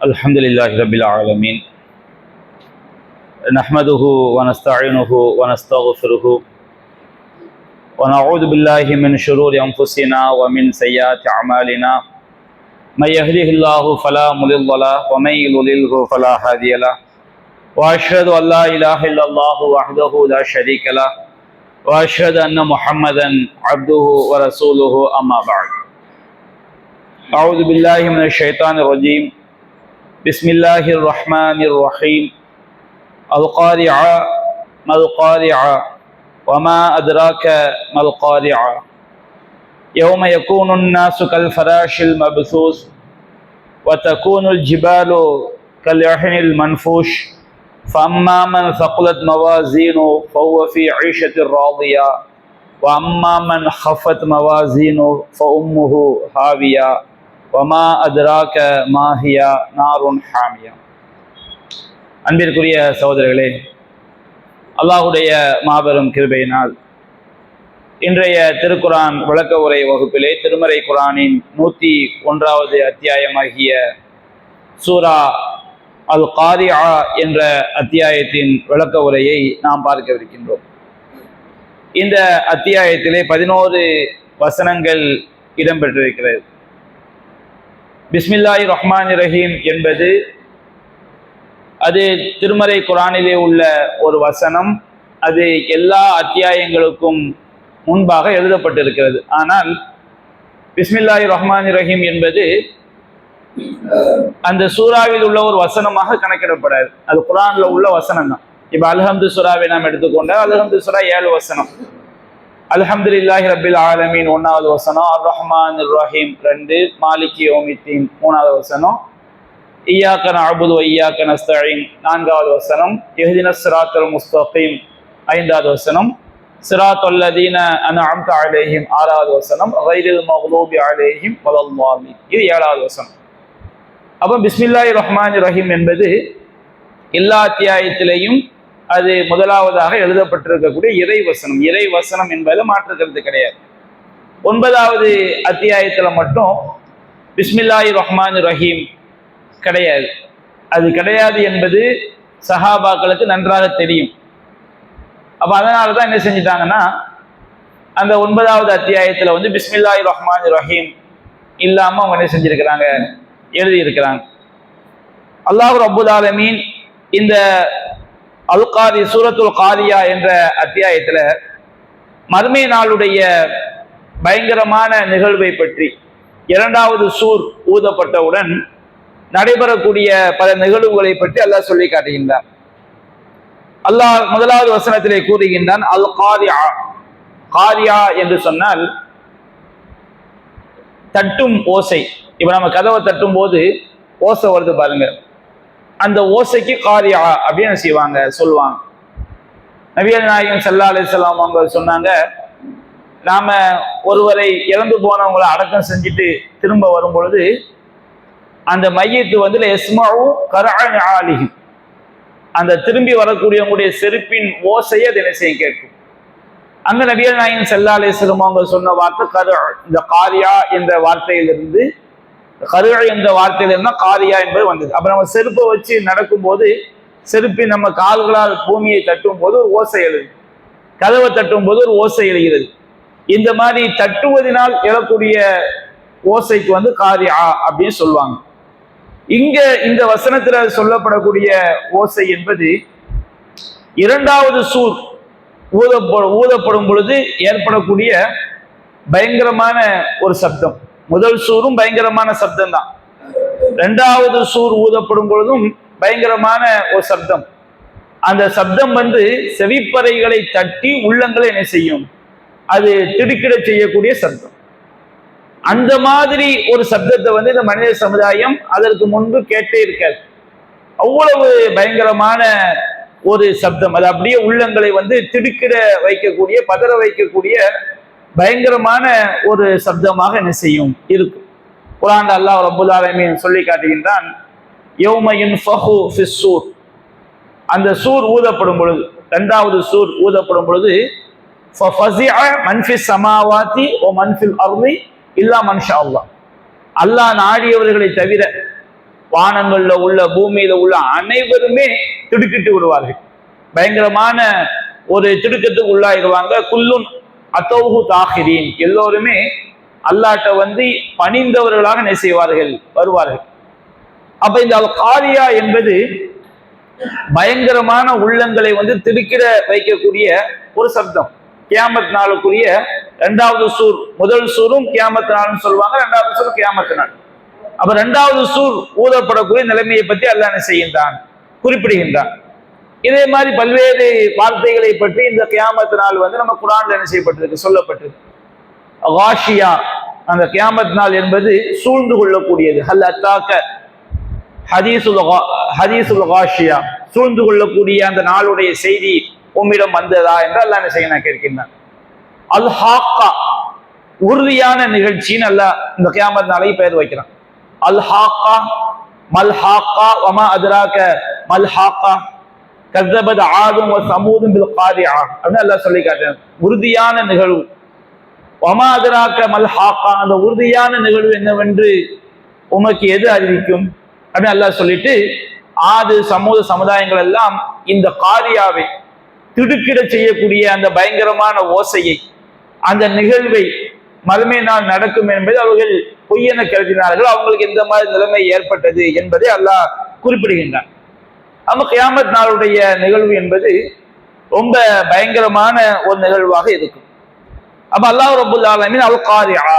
الحمد لله رب العالمين نحمده ونستعينه ونستغفره ونعوذ بالله من شرور أنفسنا ومن سيئات أعمالنا من يهده الله فلا مضل له ومن يضلل فلا هادي له وأشهد أن لا إله إلا الله وحده لا شريك له وأشهد أن محمدا عبده ورسوله أما بعد أعوذ بالله من الشيطان الرجيم بسم الله الرحمن الرحيم القارعة ما القارعة وما أدراك ما القارعة يوم يكون الناس كالفراش المبثوث وتكون الجبال كالعهن المنفوش فأما من ثقلت موازينه فهو في عيشة راضية وأما من خفت موازينه فأمه هاوية وما أدراك ما هي نار حامية. அன்பிற்குரிய சகோதரர்களே, அல்லாஹுடைய மாபெரும் கிருபையினால் இன்றைய திருக்குரான் விளக்க உரை வகுப்பிலே திருமறை குரானின் 101வது அத்தியாயமாகிய சூரா அல் காரிஆ என்ற அத்தியாயத்தின் விளக்க உரையை நாம் பார்க்கவிருக்கின்றோம். இந்த அத்தியாயத்திலே 11 வசனங்கள் இடம்பெற்றிருக்கிறது. பிஸ்மில்லாஹிர் ரஹ்மானிர் ரஹீம் என்பது அது திருமறை குரானிலே உள்ள ஒரு வசனம். அது எல்லா அத்தியாயங்களுக்கும் முன்பாக எழுதப்பட்டிருக்கிறது. ஆனால் பிஸ்மில்லாஹிர் ரஹ்மானிர் ரஹீம் என்பது அந்த சூறாவில் உள்ள ஒரு வசனமாக கணக்கிடப்படாது. அது குரான்ல உள்ள வசனம் தான். இப்ப அல்ஹம்து சூராவை நாம் எடுத்துக்கொண்டால் அல்ஹம்து சூரா 7 வசனம், அல்ஹம்துலில்லாஹி ரப்பில் ஆலமீன் 1வது வசனம், அர் ரஹ்மானிர் ரஹீம் 2, மாலிகி யௌமித்தீன் 3வது வசனம், இய்யாக நஅபுது வ இய்யாக நஸ்தஈன் 4வது வசனம், இஹ்தினஸ் ஸிராத்தல் முஸ்தகீம் 5வது வசனம், ஸிராத்தல் லதீன அன்அம்த அலைஹிம் 6வது வசனம், கைரில் மக்லூபி அலைஹிம் வலல்லாலீன் இது 7வது வசனம். அப்போ பிஸ்மில்லாஹிர் ரஹ்மானிர் ரஹீம் என்பது எல்லா அத்தியாயத்திலையும் அது முதலாவதாக எழுதப்பட்டிருக்கக்கூடிய இறை வசனம். இறை வசனம் என்பது மாற்றுக்கிறது கிடையாது. 9வது அத்தியாயத்துல மட்டும் பிஸ்மில்லாஹிர் ரஹ்மானிர் ரஹீம் கிடையாது. அது கிடையாது என்பது சஹாபாக்களுக்கு நன்றாக தெரியும். அப்ப அதனாலதான் என்ன செஞ்சிட்டாங்கன்னா, அந்த 9வது அத்தியாயத்துல வந்து பிஸ்மில்லாஹிர் ரஹ்மானிர் ரஹீம் இல்லாம அவங்க என்ன செஞ்சிருக்கிறாங்க, எழுதியிருக்கிறாங்க. அல்லாஹ் ரப்புல் ஆலமீன் இந்த சூரத்துல் காரியா என்ற அத்தியாயத்துல மறுமை நாளுடைய பயங்கரமான நிகழ்வை பற்றி, 2வது சூர் ஊதப்பட்டவுடன் நடைபெறக்கூடிய பல நிகழ்வுகளை பற்றி அல்லாஹ் சொல்லி காட்டுகின்றான். அல்லாஹ் 1வது வசனத்திலே கூறுகின்றான், அல் காரியா. காரியா என்று சொன்னால் தட்டும் ஓசை. இப்ப நம்ம கதவை தட்டும் போது ஓசை வருது பாருங்க, அந்த ஓசைக்கு காரியா அப்படின்னு செய்வாங்க, சொல்லுவாங்க. நபிகள் நாயகம் ஸல்லல்லாஹு அலைஹி வஸல்லம் அவங்க சொன்னாங்க, நாம ஒருவரை இறந்து போனவங்களை அடக்கம் செஞ்சுட்டு திரும்ப வரும் பொழுது அந்த மையத்து வந்து எஸ்மஉ கரஅன் ஆலிஹி, அந்த திரும்பி வரக்கூடியவங்களுடைய செருப்பின் ஓசையை அதை என்ன செய்ய கேட்கும். அங்க நபிகள் நாயகம் ஸல்லல்லாஹு அலைஹி வஸல்லம் அவங்க சொன்ன வார்த்தை கரு. இந்த காரியா என்ற வார்த்தையிலிருந்து, கரு என்ற வார்த்தையிலிருந்தா காரியா என்பது வந்தது. அப்ப நம்ம செருப்பை வச்சு நடக்கும்போது செருப்பின் நம்ம கால்களால் பூமியை தட்டும் போது ஒரு ஓசை எழுது, கதவை தட்டும் போது ஒரு ஓசை எழுகிறது. இந்த மாதிரி தட்டுவதனால் எழக்கூடிய ஓசைக்கு வந்து காரியா அப்படின்னு சொல்லுவாங்க. இங்க இந்த வசனத்துல சொல்லப்படக்கூடிய ஓசை என்பது 2வது சூர் ஊதப்படும் பொழுது ஏற்படக்கூடிய பயங்கரமான ஒரு சப்தம். முதல் சூரும் பயங்கரமான சப்தம் தான். 2வது சூர் ஊதப்படும் பொழுதும் பயங்கரமான ஒரு சப்தம். அந்த சப்தம் வந்து செவிப்பறைகளை தட்டி உள்ளங்களை என்ன செய்யும், அது திடுக்கிட செய்யக்கூடிய சப்தம். அந்த மாதிரி ஒரு சப்தத்தை வந்து இந்த மனித சமுதாயம் அதற்கு முன்பு கேட்டே இருக்காது. அவ்வளவு பயங்கரமான ஒரு சப்தம். அது அப்படியே உள்ளங்களை வந்து திடுக்கிட வைக்கக்கூடிய, பதற வைக்கக்கூடிய பயங்கரமான ஒரு சப்தமாக என்ன செய்யும் இருக்கும். குர்ஆன்ல அல்லாஹ் ரப்புல் ஆலமீன் சொல்லி காட்டுகின்றான், யௌம யுன்ஃபஹு ஃபிஸ்ஸூர். அந்த சூர் ஊதப்படும் பொழுது, 2வது சூர் ஊதப்படும் பொழுது ஃபஃபஸிஅ மன் ஃபிஸ் ஸமாவாதி வ மன் ஃபில் அர்தி இல்லா மன் ஷா அல்லாஹ். அல்லாஹ் நாடியவர்களை தவிர வானங்கள்ல உள்ள பூமியில உள்ள அனைவருமே திடுக்கிட்டு விடுவார்கள். பயங்கரமான ஒரு திடுக்கத்துக்கு உள்ளாயிடுவாங்க. குல்லுன் அத்தௌஹு தாஹிரீன், எல்லோருமே அல்லாட்ட பணிந்தவர்களாக என்ன செய்வார்கள், வருவார்கள். அப்ப இந்த காரியா என்பது பயங்கரமான உள்ளங்களை திடுக்கிட வைக்கக்கூடிய ஒரு சப்தம். கியாமத் நாளுக்குரிய இரண்டாவது சூர், முதல் சூரும் கியாமத் நாள்னு சொல்லுவாங்க, இரண்டாவது சூர் கியாமத் நாள். அப்ப இரண்டாவது சூர் ஊதப்படக்கூடிய நிலைமையை பற்றி அல்லாஹ் என்ன செய்கின்றான், குறிப்பிடுகின்றான். இதே மாதிரி பல்வேறு வார்த்தைகளை பற்றி இந்த கியாமத் நாள் நம்ம குர்ஆன்ல என்ன செய்யப்பட்டிருக்கு, சொல்லப்பட்டிருக்கு. காஷியா, அந்த கியாமத் நாள் என்பது சூழ்ந்து கொள்ளக்கூடியது. ஹல் அத்தாக்க ஹதீசுல் காஷியா, சூழ்ந்து கொள்ளக்கூடிய அந்த நாளுடைய செய்தி உம்மிடம் வந்ததா என்று அல்லாஹ் என்ன செய்ய கேட்கின்றான். அல் ஹாக்கா, உறுதியான நிகழ்ச்சின்னு அல்லாஹ் இந்த கியாமத் நாளை பெயர் வைக்கிறான். அல் ஹாக்கா மல் ஹாக்கா வமா அத்ராக மல் ஹாக்கா கஸபத் ஆதும் வ ஸமூதும் பில் காரிஆ அப்படின்னு அல்லாஹ் சொல்லி காட்டுறான். உறுதியான நிகழ்வு. வமா அத்ராக மல் ஹாக்கா, அந்த உறுதியான நிகழ்வு என்னவென்று உமக்கு எது அறிவிக்கும் அப்படின்னு அல்லாஹ் சொல்லிட்டு, ஆது சமூக சமுதாயங்கள் எல்லாம் இந்த காரியாவை திடுக்கிட செய்யக்கூடிய அந்த பயங்கரமான ஓசையை, அந்த நிகழ்வை மறுமை நாள் நடக்கும் என்பதை அவர்கள் பொய்யென கருதினார்கள். அவங்களுக்கு எந்த மாதிரி நிலைமை ஏற்பட்டது என்பதை அல்லாஹ் குறிப்பிடுகின்றான். அப்ப கியாமத் நாளுடைய நிகழ்வு என்பது ரொம்ப பயங்கரமான ஒரு நிகழ்வாக இருக்கும். அப்ப அல்லாஹ் ரப்புல் ஆலமீன் அல் காரிஆ,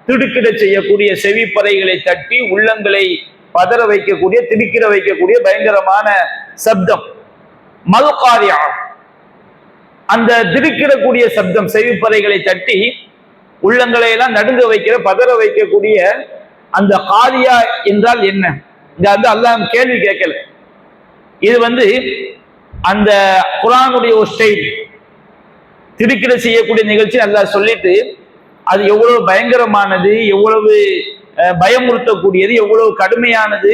திடுக்கிட செய்யக்கூடிய செவிப்பறைகளை தட்டி உள்ளங்களை பதற வைக்கக்கூடிய, திடுக்கிட வைக்கக்கூடிய பயங்கரமான சப்தம். மல் காரிஆ, அந்த திடுக்கிடக்கூடிய சப்தம், செவிப்பறைகளை தட்டி உள்ளங்களை எல்லாம் நடுங்க வைக்கிற, பதற வைக்கக்கூடிய அந்த காரியா என்றால் என்ன? இந்த அல்லாஹ் கேள்வி கேட்கல. இது அந்த குர்ஆனுடைய ஒரு ஸ்டைல், திடுக்கிட செய்யக்கூடிய நிகழ்ச்சி அல்லாஹ் சொல்லிட்டு அது எவ்வளவு பயங்கரமானது, எவ்வளவு பயமுறுத்தக்கூடியது, எவ்வளவு கடுமையானது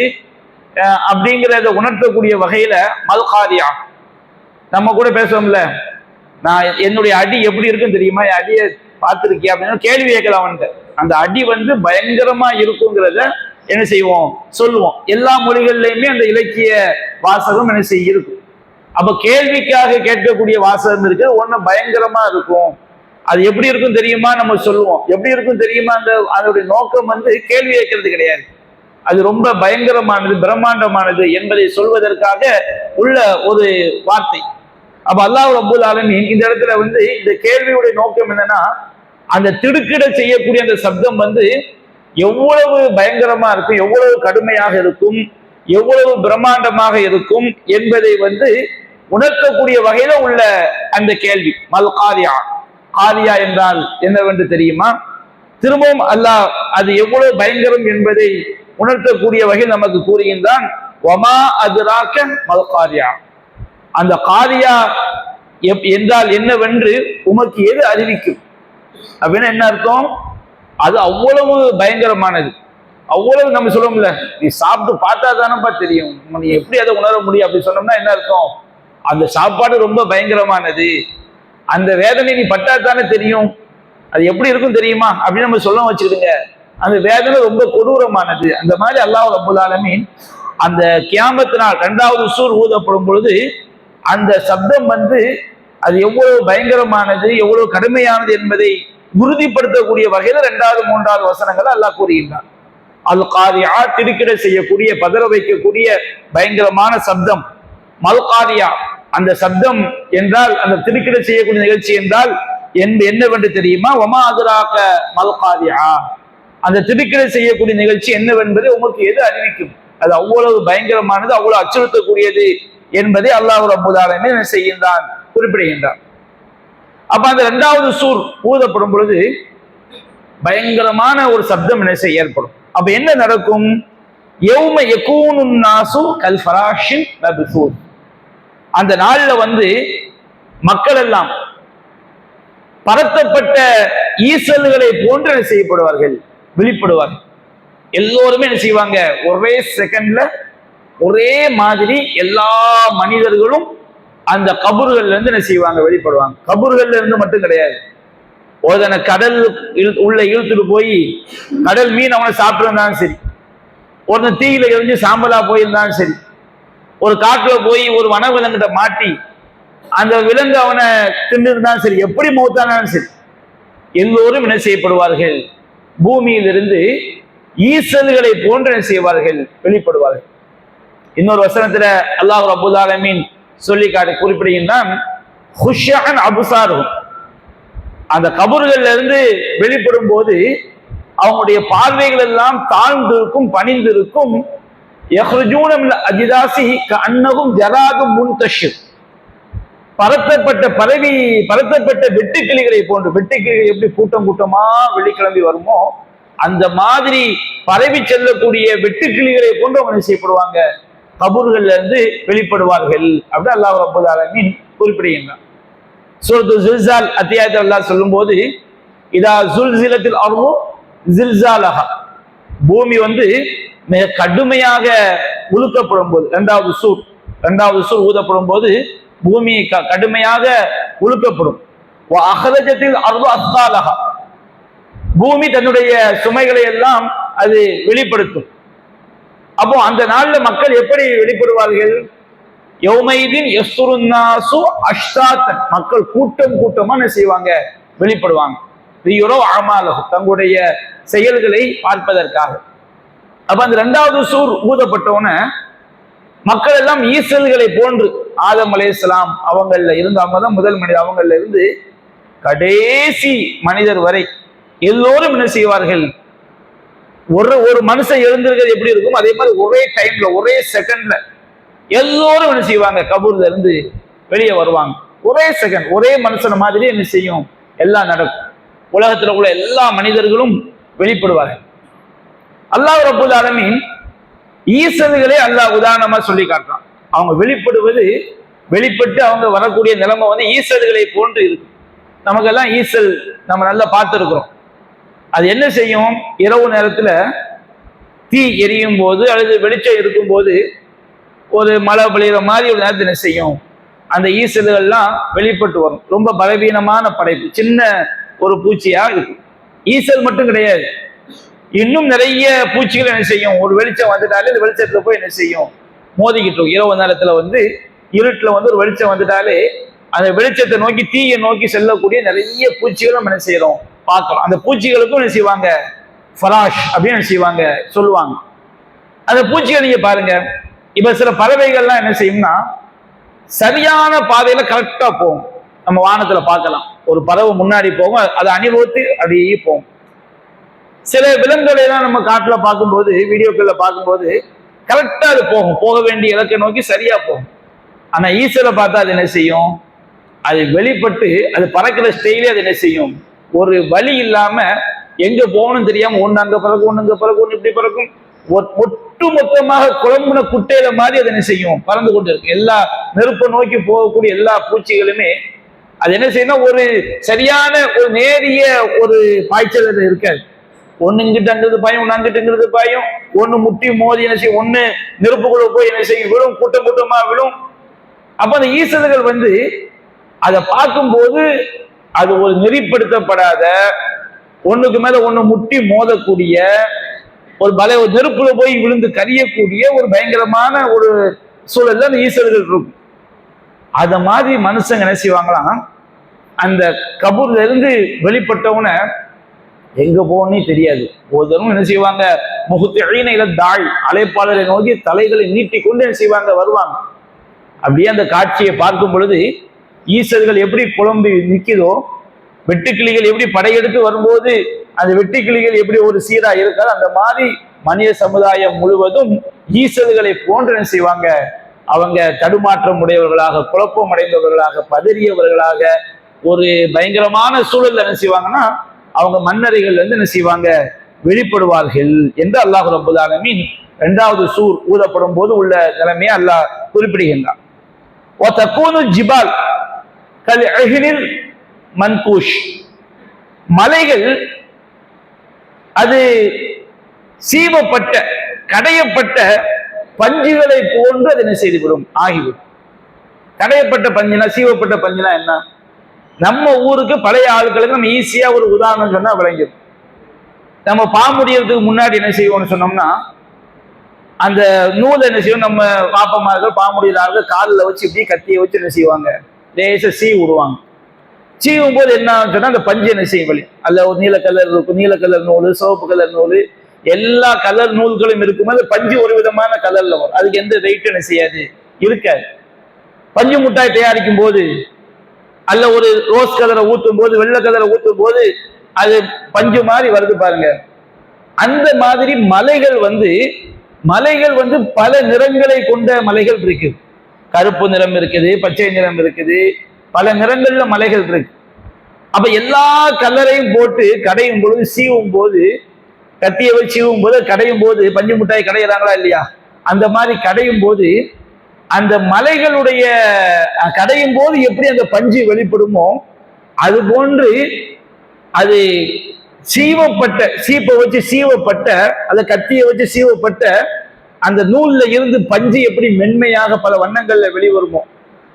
அப்படிங்கிறத உணர்த்தக்கூடிய வகையில மல் காரியா. நம்ம கூட பேசுவோம்ல, நான் என்னுடைய அடி எப்படி இருக்குன்னு தெரியுமா, என் அடியை பார்த்துருக்கியா அப்படின்னு கேள்வி கேட்கலாம். அந்த அடி பயங்கரமா இருக்குங்கிறத என்ன செய்வோம், சொல்லுவோம். எல்லா மொழிகள்லையுமே அந்த இலக்கிய வாசகம் என்ன செய்ய இருக்கும். அப்ப கேள்விக்காக கேட்கக்கூடிய வாசகம் இருக்கு, ஒண்ணு பயங்கரமா இருக்கும். அது எப்படி இருக்கும் தெரியுமா, நம்ம சொல்லுவோம். எப்படி இருக்கும் தெரியுமா, அதனுடைய நோக்கம் கேள்வி கேட்கறது கிடையாது. அது ரொம்ப பயங்கரமானது, பிரம்மாண்டமானது என்பதை சொல்வதற்காக உள்ள ஒரு வார்த்தை. அப்ப அல்லாஹ் ரப்புல் ஆலமீன் இந்த இடத்துல இந்த கேள்வியுடைய நோக்கம் என்னன்னா, அந்த திடுக்கிட செய்யக்கூடிய அந்த சப்தம் எவ்வளவு பயங்கரமா இருக்கும், எவ்வளவு கடுமையாக இருக்கும், எவ்வளவு பிரம்மாண்டமாக இருக்கும் என்பதை உணர்த்தக்கூடிய வகையில உள்ள அந்த கேள்வி. மல் காரியா, காரியா என்றால் என்னவென்று தெரியுமா? திரும்பவும் அல்லாஹ் அது எவ்வளவு பயங்கரம் என்பதை உணர்த்தக்கூடிய வகையில் நமக்கு கூறுகின்றான். வமா அத்ராக மல் காரியா, அந்த காரியா என்றால் என்னவென்று உமக்கு எது அறிவிக்கும் அப்படின்னு என்ன அர்த்தம்? அது அவ்வளவு பயங்கரமானது. அவ்வளவு நம்ம சொல்லுவோம்ல, நீ சாப்பிட்டு பார்த்தா தானப்பா தெரியும், நீ எப்படி அதை உணர முடியும் அப்படி சொன்னோம்னா என்ன அர்த்தம்? அந்த சாப்பாடு ரொம்ப பயங்கரமானது, அந்த வேதனை நீ பட்டா தானே தெரியும், அது எப்படி இருக்கும் தெரியுமா அப்படின்னு நம்ம சொல்ல வச்சுக்கிடுங்க. அந்த வேதனை ரொம்ப கொடூரமானது. அந்த மாதிரி அல்லாஹ் ரப்புல் ஆலமீன் அந்த கியாமத் நாள் இரண்டாவது சூர் ஊதப்படும் பொழுது அந்த சப்தம் அது எவ்வளவு பயங்கரமானது, எவ்வளவு கடுமையானது என்பதை உறுதிப்படுத்தக்கூடிய வகையில இரண்டாவது மூன்றாவது வசனங்களை அல்லாஹ் கூறுகின்றான். அல் காரியா, திடுக்கிட செய்யக்கூடிய, பதற வைக்கக்கூடிய பயங்கரமான சப்தம். மல் காரியா, அந்த சப்தம் என்றால், அந்த திடுக்கிட செய்யக்கூடிய நிகழ்ச்சி என்றால் என்னவென்று தெரியுமா? வமா அத்ராக மல் காரியா, அந்த திடுக்கிட செய்யக்கூடிய நிகழ்ச்சி என்னவென்பதை உமக்கு எது அறிவிக்கும்? அது அவ்வளவு பயங்கரமானது, அவ்வளவு அச்சுறுத்தக்கூடியது என்பதை அல்லாஹ் ரப்புல் ஆலமீன் என்ன செய்கின்றான், குறிப்பிடுகின்றான். அப்ப அந்த இரண்டாவது சூர் ஊதப்படும் பொழுது பயங்கரமான ஒரு சப்தம் என்ன செய்ய ஏற்படும். அப்ப என்ன நடக்கும்? யௌம யகூனுன் நாசு கல் ஃபராஷின் மப்சூத், அந்த நாள்ல மக்கள் எல்லாம் பரத்தப்பட்ட ஈசல்களை போன்று என்ன செய்யப்படுவார்கள், வெளிப்படுவார்கள். எல்லோருமே என்ன செய்வாங்க, ஒரே செகண்ட்ல ஒரே மாதிரி எல்லா மனிதர்களும் அந்த கபூர்கள்ல இருந்து என்ன செய்வாங்க, வெளிப்படுவாங்க. கபூர்கள்ல இருந்து மட்டும் கிடையாது, ஒருத்தனை கடல் உள்ள இழுத்துட்டு போய் கடல் மீன் அவனை சாப்பிட்டுருந்தாலும் சரி, ஒருத்தன் தீயில எரிஞ்சு சாம்பலா போயிருந்தாலும் சரி, ஒரு காட்டுல போய் ஒரு வன விலங்கிட்ட மாட்டி அந்த விலங்கு அவனை தின்னு இருந்தாலும் சரி, எப்படி மௌத்தானாலும் சரி, எல்லோரும் என்ன செய்யப்படுவார்கள்? பூமியிலிருந்து ஈசல்களை போன்று என்ன செய்வார்கள்? வெளிப்படுவார்கள். இன்னொரு வசனத்துல அல்லாஹ் ரப்பல் ஆலமீன் சொல்லி குறிப்பிடுகின்றான், ஹுஷ்யன் அபுசாரும், அந்த கபர்கள்ல இருந்து வெளிப்படும் போது அவங்களுடைய பார்வைகள் எல்லாம் தாழ்ந்திருக்கும், பணிந்திருக்கும். பரத்தப்பட்ட வெட்டுக்கிளிகளை போன்று, வெட்டுக்கிளிகள் எப்படி கூட்டம் கூட்டமா வெளிக்கிளம்பி வருமோ அந்த மாதிரி பரவி செல்லக்கூடிய வெட்டுக்கிளிகளை போன்று அவங்க செய்யப்படுவாங்க, கபூர்கள்ல இருந்து வெளிப்படுவார்கள் அப்படி அல்லாஹ் ரப்பல் ஆலமீன் குறிப்பிடுகின்றான். சூரத்து ஜில்சால் அத்தியாயத்தை அல்லாஹ் சொல்லும் போது, இதா ஜுல்சிலத்தில் அர்து ஜில்சாலஹா, பூமி மிக கடுமையாக உலுக்கப்படும் போது, இரண்டாவது சூர் ஊதப்படும் போது பூமி கடுமையாக உலுக்கப்படும். அஹ்ரஜத்தில் அர்து அஸ்காலஹா, பூமி தன்னுடைய சுமைகளை எல்லாம் அது வெளிப்படுத்தும். அப்போ அந்த நாள்ல மக்கள் எப்படி வெளிப்படுவார்கள்? யௌமைதீன் யஸ்துருன்னாசு அஷ்தாத்தன், மக்கள் கூட்டம் கூட்டமா என்ன செய்வாங்க? வெளிப்படுவாங்க. தங்களுடைய செயல்களை பார்ப்பதற்காக. அப்ப அந்த இரண்டாவது சூர் ஊதப்பட்டவன மக்கள் எல்லாம் ஈசல்களை போன்று, ஆதம் அலைஹிஸ்ஸலாம் அவங்கள்ல இருந்து, அவங்கதான் முதல் மனிதர், அவங்கள்ல இருந்து கடைசி மனிதர் வரை எல்லோரும் என்ன செய்வார்கள்? ஒரு மனுஷன் எழுந்திருக்கிறது எப்படி இருக்கும் அதே மாதிரி ஒரே டைம்ல, ஒரே செகண்ட்ல எல்லோரும் என்ன செய்வாங்க? கபூர்ல இருந்து வெளியே வருவாங்க. ஒரே செகண்ட், ஒரே மனுஷன் மாதிரி என்ன செய்யும்? எல்லாம் நடக்கும். உலகத்துல உள்ள எல்லா மனிதர்களும் வெளிப்படுவார்கள். அல்லாஹ் ரப்பல் ஆலமீன் ஈசல்களே அல்லாஹ் உதாரணமா சொல்லி காட்டுறான். அவங்க வெளிப்பட்டு அவங்க வரக்கூடிய நிலைமை ஈசல்களை போன்று இருக்கு. நமக்கெல்லாம் ஈசல் நம்ம நல்லா பார்த்துருக்கிறோம். அது என்ன செய்யும்? இரவு நேரத்துல தீ எரியும் போது அல்லது வெளிச்சம் இருக்கும் போது ஒரு மழை பொழிகிற மாதிரி ஒரு நேரத்தில் என்ன செய்யும்? அந்த ஈசல்கள்லாம் வெளிப்பட்டு வரும். ரொம்ப பலவீனமான படைப்பு, சின்ன ஒரு பூச்சியா இருக்கும். ஈசல் மட்டும் கிடையாது, இன்னும் நிறைய பூச்சிகள் என்ன செய்யும்? ஒரு வெளிச்சம் வந்துட்டாலே இந்த வெளிச்சத்துல போய் என்ன செய்யும்? மோதிக்கிட்டு இருக்கும். இரவு நேரத்துல இருட்டுல ஒரு வெளிச்சம் வந்துட்டாலே அந்த வெளிச்சத்தை நோக்கி, தீயை நோக்கி செல்லக்கூடிய நிறைய பூச்சிகளும் என்ன செய்யறோம்? பார்க்கலாம். அந்த பூச்சிகளுக்கும் என்ன செய்வாங்க? ஃபராஷ் அப்படின்னு என்ன செய்வாங்க? சொல்லுவாங்க. அந்த பூச்சிகள் நீங்க பாருங்க, இப்ப சில பறவைகள்லாம் என்ன செய்யும்னா சரியான பாதையில கரெக்டா போகும். நம்ம வானத்துல பார்க்கலாம், ஒரு பறவை முன்னாடி போகும், அதை அணிவகுத்து அப்படியே போகும். சில விலங்குகளை எல்லாம் நம்ம காட்டுல பார்க்கும்போது, வீடியோக்கள்ல பார்க்கும்போது கரெக்டா அது போகும், போக வேண்டிய இலக்கை நோக்கி சரியா போகும். ஆனா ஈசலை பார்த்தா அது என்ன செய்யும்? அது வெளிப்பட்டு அது பறக்கிற ஸ்டைலே அது என்ன செய்யும்? ஒரு வழி இல்லாம எங்க போகணும் தெரியாம ஒண்ணு அங்க பறக்கும், ஒண்ணு அங்க பறக்கும், ஒண்ணு இப்படி பறக்கும். ஒட்டு மொத்தமாக குழம்புன குட்டையில மாதிரி அது என்ன செய்யும்? பறந்து கொண்டு இருக்கு. எல்லா நெருப்பை நோக்கி போகக்கூடிய எல்லா பூச்சிகளுமே அது என்ன செய்யணும்? ஒரு சரியான ஒரு நேரிய ஒரு பாய்ச்சல் அது இருக்காது. ஒண்ணு இங்கிட்டு அங்கிருந்து பாயும், ஒண்ணு அங்கிட்டு இங்கிருந்து பாயும், ஒண்ணு முட்டி மோதி என்ன செய்யும், ஒண்ணு நெருப்புக்குள்ள போய் என்ன செய்யும்? விழும், கூட்டம் கூட்டமா விழும். அப்ப அந்த ஈசல்கள் அதை பார்க்கும்போது அது ஒரு நெறிப்படுத்தப்படாத, ஒண்ணுக்கு மேல ஒண்ணு முட்டி மோதக்கூடிய ஒரு நெருப்புல போய் விழுந்து கரியக்கூடிய ஒரு பயங்கரமான ஒரு சூழல்ல அந்த ஈசல்கள் இருக்கும். அத மாதிரி மனுஷங்க என்ன செய்வாங்களாம்? அந்த கபூர்ல இருந்து வெளிப்பட்டவன எங்க போகணும்னே தெரியாது. ஒருத்தரும் என்ன செய்வாங்க? முகத்தின தாழ், அழைப்பாளரை நோக்கி தலைகளை நீட்டி கொண்டு என்ன செய்வாங்க? வருவாங்க. அப்படியே அந்த காட்சியை பார்க்கும் பொழுது ஈசல்கள் எப்படி புலம்பி நிற்குதோ, வெட்டுக்கிளிகள் எப்படி படையெடுத்து வரும்போது அந்த வெட்டுக்கிளிகள் எப்படி ஒரு சீரா இருக்காது, அந்த மாதிரி மனித சமுதாயம் முழுவதும் ஈசல்களை போன்று என்ன செய்வாங்க? அவங்க தடுமாற்றம் உடையவர்களாக, குழப்பம் அடைந்தவர்களாக, பதறியவர்களாக ஒரு பயங்கரமான சூழல்ல என்ன செய்வாங்கன்னா அவங்க மன்னரைகள் என்ன செய்வாங்க? வெளிப்படுவார்கள் என்று அல்லாஹ் ரப்பல் ஆலமீன் இரண்டாவது சூர் ஊதப்படும் போது உள்ள நிலைமையை அல்லாஹ் குறிப்பிடுகின்றான். ஜிபால் கல் அஹ்னில் மன்கூஷ், மலைகள் அது சீவப்பட்ட கடையப்பட்ட பஞ்சுகளை போன்று அது என்ன செய்துவிடும்? ஆகிவிடும். கடையப்பட்ட பஞ்சுனா, சீவப்பட்ட பஞ்சுனா என்ன? நம்ம ஊருக்கு பழைய ஆட்களுக்கு நம்ம ஈஸியா ஒரு உதாரணம் சொன்னா விளங்கிடும். நம்ம பாம்புடியறதுக்கு முன்னாடி என்ன செய்வோம்னு சொன்னோம்னா, அந்த நூலை என்ன செய்வோம், நம்ம பாப்பமார்கள் பாமுடியார்கள் காலில் வச்சு இப்படி கத்தியை வச்சு என்ன செய்வாங்க, லேச விடுவாங்க. சீவும் போது என்ன சொன்னா அந்த பஞ்சு என்ன செய்யும் வழி அல்ல, ஒரு நீல கலர் இருக்கும், நீல கலர் நூல், சிவப்பு கலர் நூல், எல்லா கலர் நூல்களும் இருக்கும்போது பஞ்சு ஒரு விதமான கலர்ல வரும். அதுக்கு எந்த வெயிட் என்ன செய்யாது, இருக்காது. பஞ்சு முட்டாய் தயாரிக்கும் போது அல்ல ஒரு ரோஸ் கலரை ஊற்றும் போது, வெள்ளை கலரை ஊற்றும் போது அது பஞ்சு மாதிரி வருது பாருங்க. அந்த மாதிரி மலைகள் வந்து பல நிறங்களை கொண்ட மலைகள் இருக்குது. கருப்பு நிறம் இருக்குது, பச்சை நிறம் இருக்குது, பல நிறங்கள்ல மலைகள் இருக்கு. அப்ப எல்லா கலரையும் போட்டு கடையும் பொழுது, சீவும் போது, கத்தியை வச்சு சீவும் போது, கடையும் போது, பஞ்சு முட்டாய் கடையிறாங்களா இல்லையா, அந்த மாதிரி கடையும் போது அந்த மலைகளுடைய கடையும் போது எப்படி அந்த பஞ்சு வெளிப்படுமோ அது போன்று அது சீவப்பட்ட, சீப்பை வச்சு சீவப்பட்ட, அந்த கத்தியை வச்சு சீவப்பட்ட அந்த நூல்ல இருந்து பஞ்சு எப்படி மென்மையாக பல வண்ணங்கள்ல வெளிவருமோ,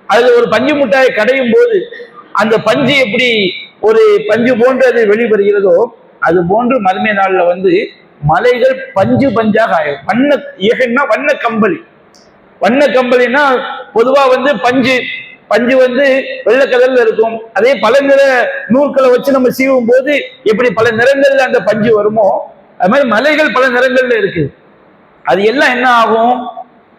அதுல ஒரு பஞ்சு முட்டாயை கடையும் போது அந்த பஞ்சு எப்படி ஒரு பஞ்சு போன்று அது வெளிவருகிறதோ, அது போன்று மறுமை நாள்ல மலைகள் பஞ்சு பஞ்சாக ஆயிடும். வண்ண கம்பளி. வண்ண கம்பளினா பொதுவா பஞ்சு பஞ்சு வெள்ளை கலர்ல இருக்கும். அதே பல நிற நூல்களை வச்சு நம்ம சீவும் போது எப்படி பல நிறங்கள்ல அந்த பஞ்சு வருமோ, அது மாதிரி மலைகள் பல நிறங்கள்ல இருக்கு. அது எல்லாம் என்ன ஆகும்,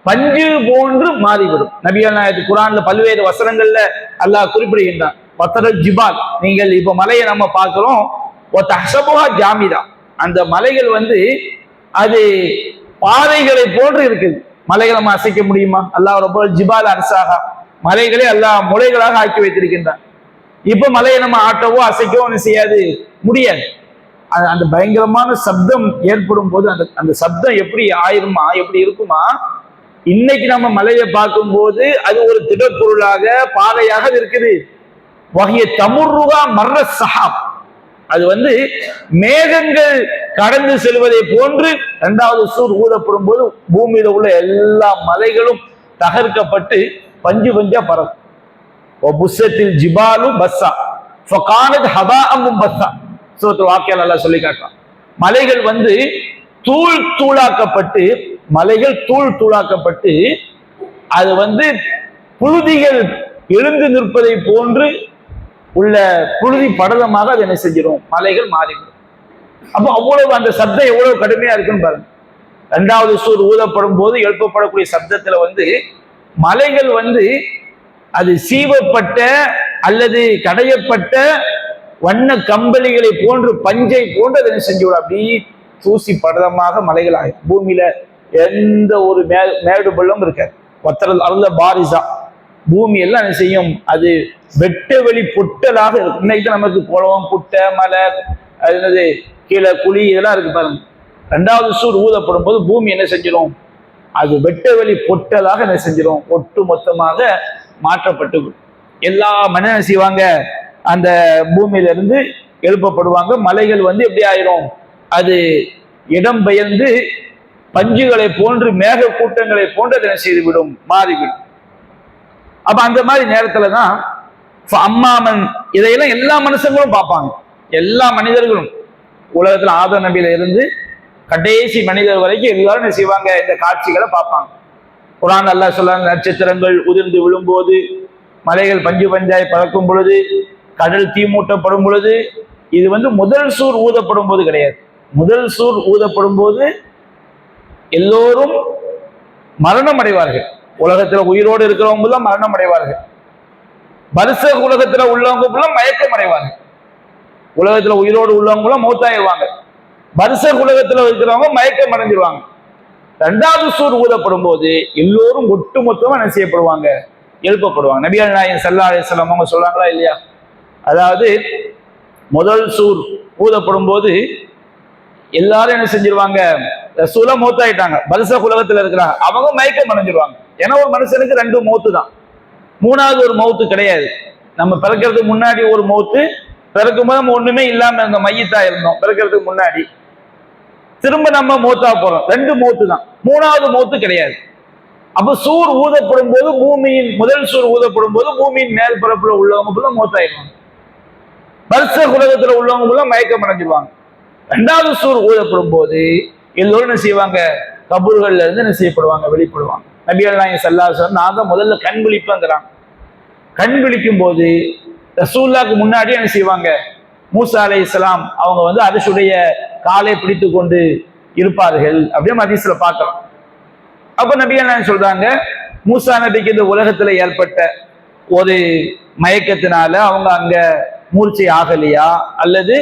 பஞ்சு போன்று மாறிவிடும். நபிகள் நாயகத்துக்கு குர்ஆன்ல பல்வேறு வசனங்கள்ல அல்லாஹ் குறிப்பிடுகின்றான். வத்தரல் ஜிபால், நீங்கள் இப்ப மலையை நம்ம பார்க்கிறோம், ஜாமிதா, அந்த மலைகள் அது பாறைகளை போன்று இருக்குது. மலைகளை நம்ம அசைக்க முடியுமா? அல்லாஹ் ரொம்ப ஜிபால் அரசாக, மலைகளை அல்லாஹ் முளைகளாக ஆக்கி வைத்திருக்கின்றான். இப்ப மலையை நம்ம ஆட்டவோ அசைக்கவோ செய்யாது, முடியாது. அந்த பயங்கரமான சப்தம் ஏற்படும் போது அந்த சப்தம் எப்படி ஆயிருமா, எப்படி இருக்குமா? இன்னைக்கு நம்ம மலையை பார்க்கும் போது அது ஒரு திடப்பொருளாக பாறையாக இருக்குது. வகைய தமுர்ருகா மர்ர சஹாப், அது மேகங்கள் கடந்து செல்வதை போன்று இரண்டாவது சூர் ஊதப்படும் போது பூமியில உள்ள எல்லா மலைகளும் தகர்க்கப்பட்டு பஞ்சு பஞ்சா பறக்கும். புஸ்ஸத்தில் ஜிபாலு பஸ்ஸா ஃபகானத் ஹபாஅம் மும்பஸ்ஸா, சூரத்துல் வாக்கியால அல்லாஹ் சொல்லி காட்டுறான். மலைகள் தூள் தூளாக்கப்பட்டு, மலைகள் தூள் தூளாக்கப்பட்டு அது புழுதிகள் எழுந்து நிற்பதை போன்று உள்ள புழுதி படலமாக அது என்ன செஞ்சிடும், மலைகள் மாறிவிடும். அப்போ அவ்வளவு அந்த சப்தம் எவ்வளவு கடுமையா இருக்குன்னு பாருங்க. இரண்டாவது சூர் ஊதப்படும் போது எழுப்பப்படக்கூடிய சப்தத்துல மலைகள் அது சீவப்பட்ட அல்லது கடையப்பட்ட வண்ண கம்பளிகளை போன்று, பஞ்சை போன்று அதை செஞ்சுவிடும். அப்படி தூசி படலமாக மலைகள் ஆகும். பூமியில எந்த ஒரு மேடு பள்ளம் இருக்காது. ஒத்தரல் அருள பாரிசா, பூமி எல்லாம் என்ன செய்யும், அது வெட்ட வெளி பொட்டலாக இருக்கும். இன்னைக்கு தான் நமக்கு குளம், புட்டை, மலை, அது கீழே குழி இதெல்லாம் இருக்கு பாருங்க. இரண்டாவது சூர் ஊதப்படும் போது பூமி என்ன செஞ்சிடும், அது வெட்ட வெளி பொட்டலாக என்ன செஞ்சிடும், ஒட்டு மொத்தமாக மாற்றப்பட்டு எல்லா மனிதன் செய்வாங்க, அந்த பூமியில இருந்து எழுப்பப்படுவாங்க. மலைகள் எப்படி ஆயிரும், அது இடம் பெயர்ந்து பஞ்சுகளை போன்று, மேக கூட்டங்களை போன்று அதை செய்துவிடும், மாறிவிடும். அப்ப அந்த மாதிரி நேரத்துலதான் அம்மாமன், இதையெல்லாம் எல்லா மனுஷங்களும் பார்ப்பாங்க. எல்லா மனிதர்களும் உலகத்துல ஆதம் நபியில இருந்து கடைசி மனிதர் வரைக்கும் எல்லாரும் என்ன செய்வாங்க, இந்த காட்சிகளை பார்ப்பாங்க. குர்ஆன் அல்லாஹ் சொல்றாங்க, நட்சத்திரங்கள் உதிர்ந்து விழும்போது, மலைகள் பஞ்சு பஞ்சாய் பறக்கும் பொழுது, கடல் தீமூட்டப்படும் பொழுது, இது முதல் சூர் ஊதப்படும் போது கிடையாது. முதல் சூர் ஊதப்படும் போது எல்லோரும் மரணம் அடைவார்கள். உலகத்துல உயிரோடு இருக்கிறவங்க எல்லாம் மரணம் அடைவார்கள். பரிச உலகத்துல உள்ளவங்க எல்லாம் மயக்கம் அடைவார்கள். உலகத்துல உயிரோடு உள்ளவங்க எல்லாம் மௌத்தாயிருவாங்க. பரிச உலகத்துல இருக்கிறவங்க மயக்கம் அடைஞ்சிருவாங்க. இரண்டாவது சூர் ஊதப்படும் போது எல்லோரும் ஒட்டுமொத்தமா என்ன செய்யப்படுவாங்க, எழுப்பப்படுவாங்க. நபிகள் நாயகம் ஸல்லல்லாஹு அலைஹி வஸல்லம் அவங்க சொல்றாங்களா இல்லையா? அதாவது முதல் சூர் ஊதப்படும் போது எல்லாரும் என்ன செஞ்சிருவாங்க, ரசூலா மௌத்தாயிட்டாங்க, பரிச உலகத்துல இருக்கிறாங்க, அவங்க மயக்கம் அடைஞ்சிருவாங்க. ஏன்னா ஒரு மனுஷனுக்கு ரெண்டு மௌத்து தான், மூணாவது ஒரு மௌத்து கிடையாது. நம்ம பிறக்கிறதுக்கு முன்னாடி ஒரு மௌத்து, பிறக்கும் போது நம்ம ஒண்ணுமே இல்லாம இருந்த மையத்தா இருந்தோம் பிறக்கிறதுக்கு முன்னாடி, திரும்ப நம்ம மௌத்தா போறோம், ரெண்டு மௌத்து தான், மூணாவது மௌத்து கிடையாது. அப்ப சூர் ஊதப்படும் போது பூமியின் முதல் சூர் ஊதப்படும் போது பூமியின் மேல் பரப்புல உள்ளவங்க மௌத்தாயிருவாங்க, பரிச உலகத்துல உள்ளவங்க மயக்கம் அடைஞ்சிருவாங்க. இரண்டாவது சூர் ஊதப்படும் போது எல்லோரும் என்ன செய்வாங்க, கபூர்கள்ல இருந்து என்ன செய்யப்படுவாங்க, வெளிப்படுவாங்க. நபிகள் நாயகம் ஸல்லல்லாஹு அலைஹி வஸல்லம் நான் தான் முதல்ல கண் விழிப்புங்கிறாங்க. கண் விழிக்கும் போது ரசூலுல்லாஹ்க்கு முன்னாடி என்ன செய்வாங்க, மூசா அலைஹிஸ்ஸலாம் அவங்க வந்து அரிசுடைய காலை பிடித்து கொண்டு இருப்பார்கள் அப்படியே ஹதீஸ்ல பார்க்கலாம். அப்ப நபிகள் நாயகம் சொல்றாங்க, மூசா நபிக்கு இந்த உலகத்துல ஏற்பட்ட ஒரு மயக்கத்தினால அவங்க அங்க மூர்ச்சை ஆகலையா, அல்லது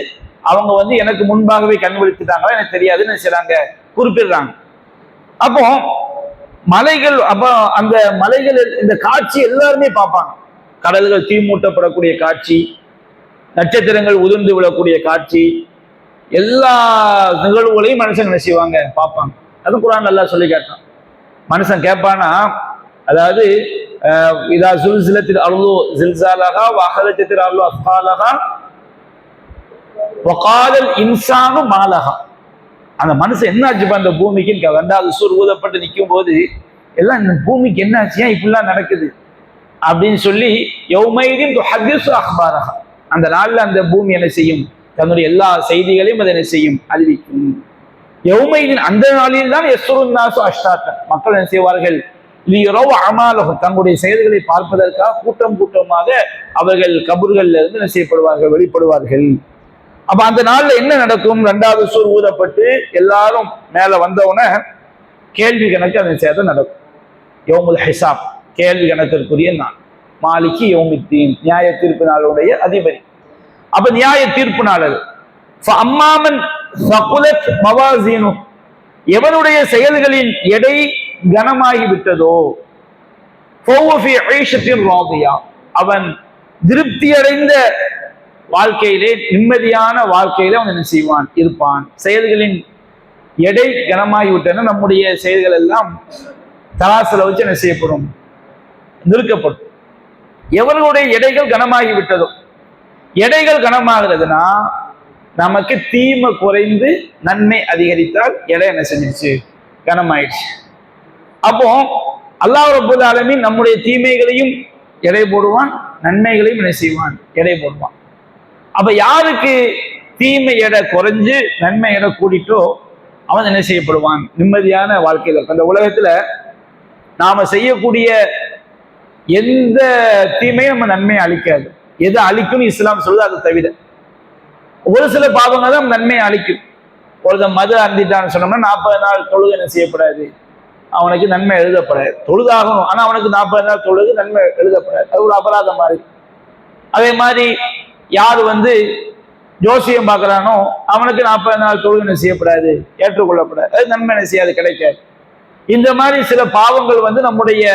அவங்க வந்து எனக்கு முன்பாகவே கண் விழித்துட்டாங்களா எனக்கு தெரியாதுன்னு செய்றாங்க, குறிப்பிடுறாங்க. அப்போ மலைகள், அப்ப அந்த மலைகள் இந்த காட்சி எல்லாருமே பார்ப்பாங்க. கடல்கள் தீமூட்டப்படக்கூடிய காட்சி, நட்சத்திரங்கள் உதிர்ந்து விழக்கூடிய காட்சி, எல்லா நிகழ்வுகளையும் மனுஷன் என்ன செய்வாங்க, பார்ப்பாங்க. அது குர்ஆன் நல்லா சொல்லி காட்டான். மனுஷன் கேட்பானா, அதாவது இதா சுல்சிலத்தில் அர்து ஜில்சாலஹா வ அஹ்ரஜத்தில் அர்து அஸ்காலஹா வ காலல் இன்சானு மாலஹா. அந்த மனுஷன் என்ன ஆச்சுப்பா அந்த பூமிக்கு, ரெண்டாவது சூர் ஊதப்பட்டு நிற்கும் போது எல்லாம் இந்த பூமிக்கு என்ன ஆச்சு, ஏன் இப்படிலாம் நடக்குது அப்படின்னு சொல்லி யௌமைதின் துஹத்திஸு அக்பாரஹா, அந்த நாள்ல அந்த பூமி என்ன செய்யும், தன்னுடைய எல்லா செய்திகளையும் அதை என்ன செய்யும், அறிவிக்கும். யௌமைதின், அந்த நாளில் தான் யஸ்ருன் நாசு அஷ்டாத்தன், மக்கள் என்ன செய்வார்கள், லியரவ் அமாலஹும், தங்களுடைய செயல்களை பார்ப்பதற்காக கூட்டம் கூட்டமாக அவர்கள் கபூர்கள்ல இருந்து என்ன செய்யப்படுவார்கள், வெளிப்படுவார்கள். அப்ப அந்த நாள்ல என்ன நடக்கும், ரெண்டாவது சூர் ஊதப்பட்டு எல்லாரும் மேல வந்தவுடனே கேள்வி கணக்கு அந்த சேர்த்து நடக்கும். யௌமுல் ஹிசாப், கேள்வி கணக்கிற்குரிய நாள். மாலிகி யௌமித்தீன், நியாய தீர்ப்பு நாளுடைய அதிபதி. அப்ப நியாய தீர்ப்பு நாள் அது. அம்மாமன் சகுலத் மவாசீனு, எவனுடைய செயல்களின் எடை கனமாகி விட்டதோ, அவன் திருப்தி அடைந்த வாழ்க்கையிலே, நிம்மதியான வாழ்க்கையில அவன் என்ன செய்வான், இருப்பான். செயல்களின் எடை கனமாகி விட்டன, நம்முடைய செயல்கள் எல்லாம் தராசுல வச்சு என்ன செய்யப்படும், நிறுக்கப்படும். எவர்களுடைய எடைகள் கனமாகி விட்டதோ, எடைகள் கனமாகிறதுனா நமக்கு தீமை குறைந்து நன்மை அதிகரித்தால் எடை என்ன செஞ்சிருச்சு, கனமாயிடுச்சு. அப்போ அல்லாஹ் ரப்பல் ஆலமீன் நம்முடைய தீமைகளையும் எடை போடுவான், நன்மைகளையும் என்ன செய்வான், எடை போடுவான். அப்ப யாருக்கு தீமை எடை குறைஞ்சு நன்மை எடை கூடிட்டோ அவன் என்ன செய்யப்படுவான், நிம்மதியான வாழ்க்கையில. அந்த உலகத்துல நாம செய்யக்கூடிய எந்த தீமையும் நம்ம நன்மையை அளிக்காது. எது அழிக்கும் இஸ்லாம் சொல்லுது அதை தவிர. ஒரு சில பாவங்கள் தான் நன்மையை அளிக்கும். ஒருத்தன் மது அருந்திட்டான்னு சொன்னோம்னா 40 நாள் தொழுகை என்ன செய்யப்படாது, அவனுக்கு நன்மை எழுதப்படாது. தொழுதாகணும், ஆனா அவனுக்கு 40 நாள் தொழுது நன்மை எழுதப்படாது, அது ஒரு அபராதம் மாதிரி. அதே மாதிரி யார் வந்து ஜோசியம் பார்க்கறானோ அவனுக்கு 40 நாள் தொழுகை என்ன செய்யப்படாது, ஏற்றுக்கொள்ளப்படாது, அது நன்மை என்ன செய்யாது, கிடைக்காது. இந்த மாதிரி சில பாவங்கள் வந்து நம்முடைய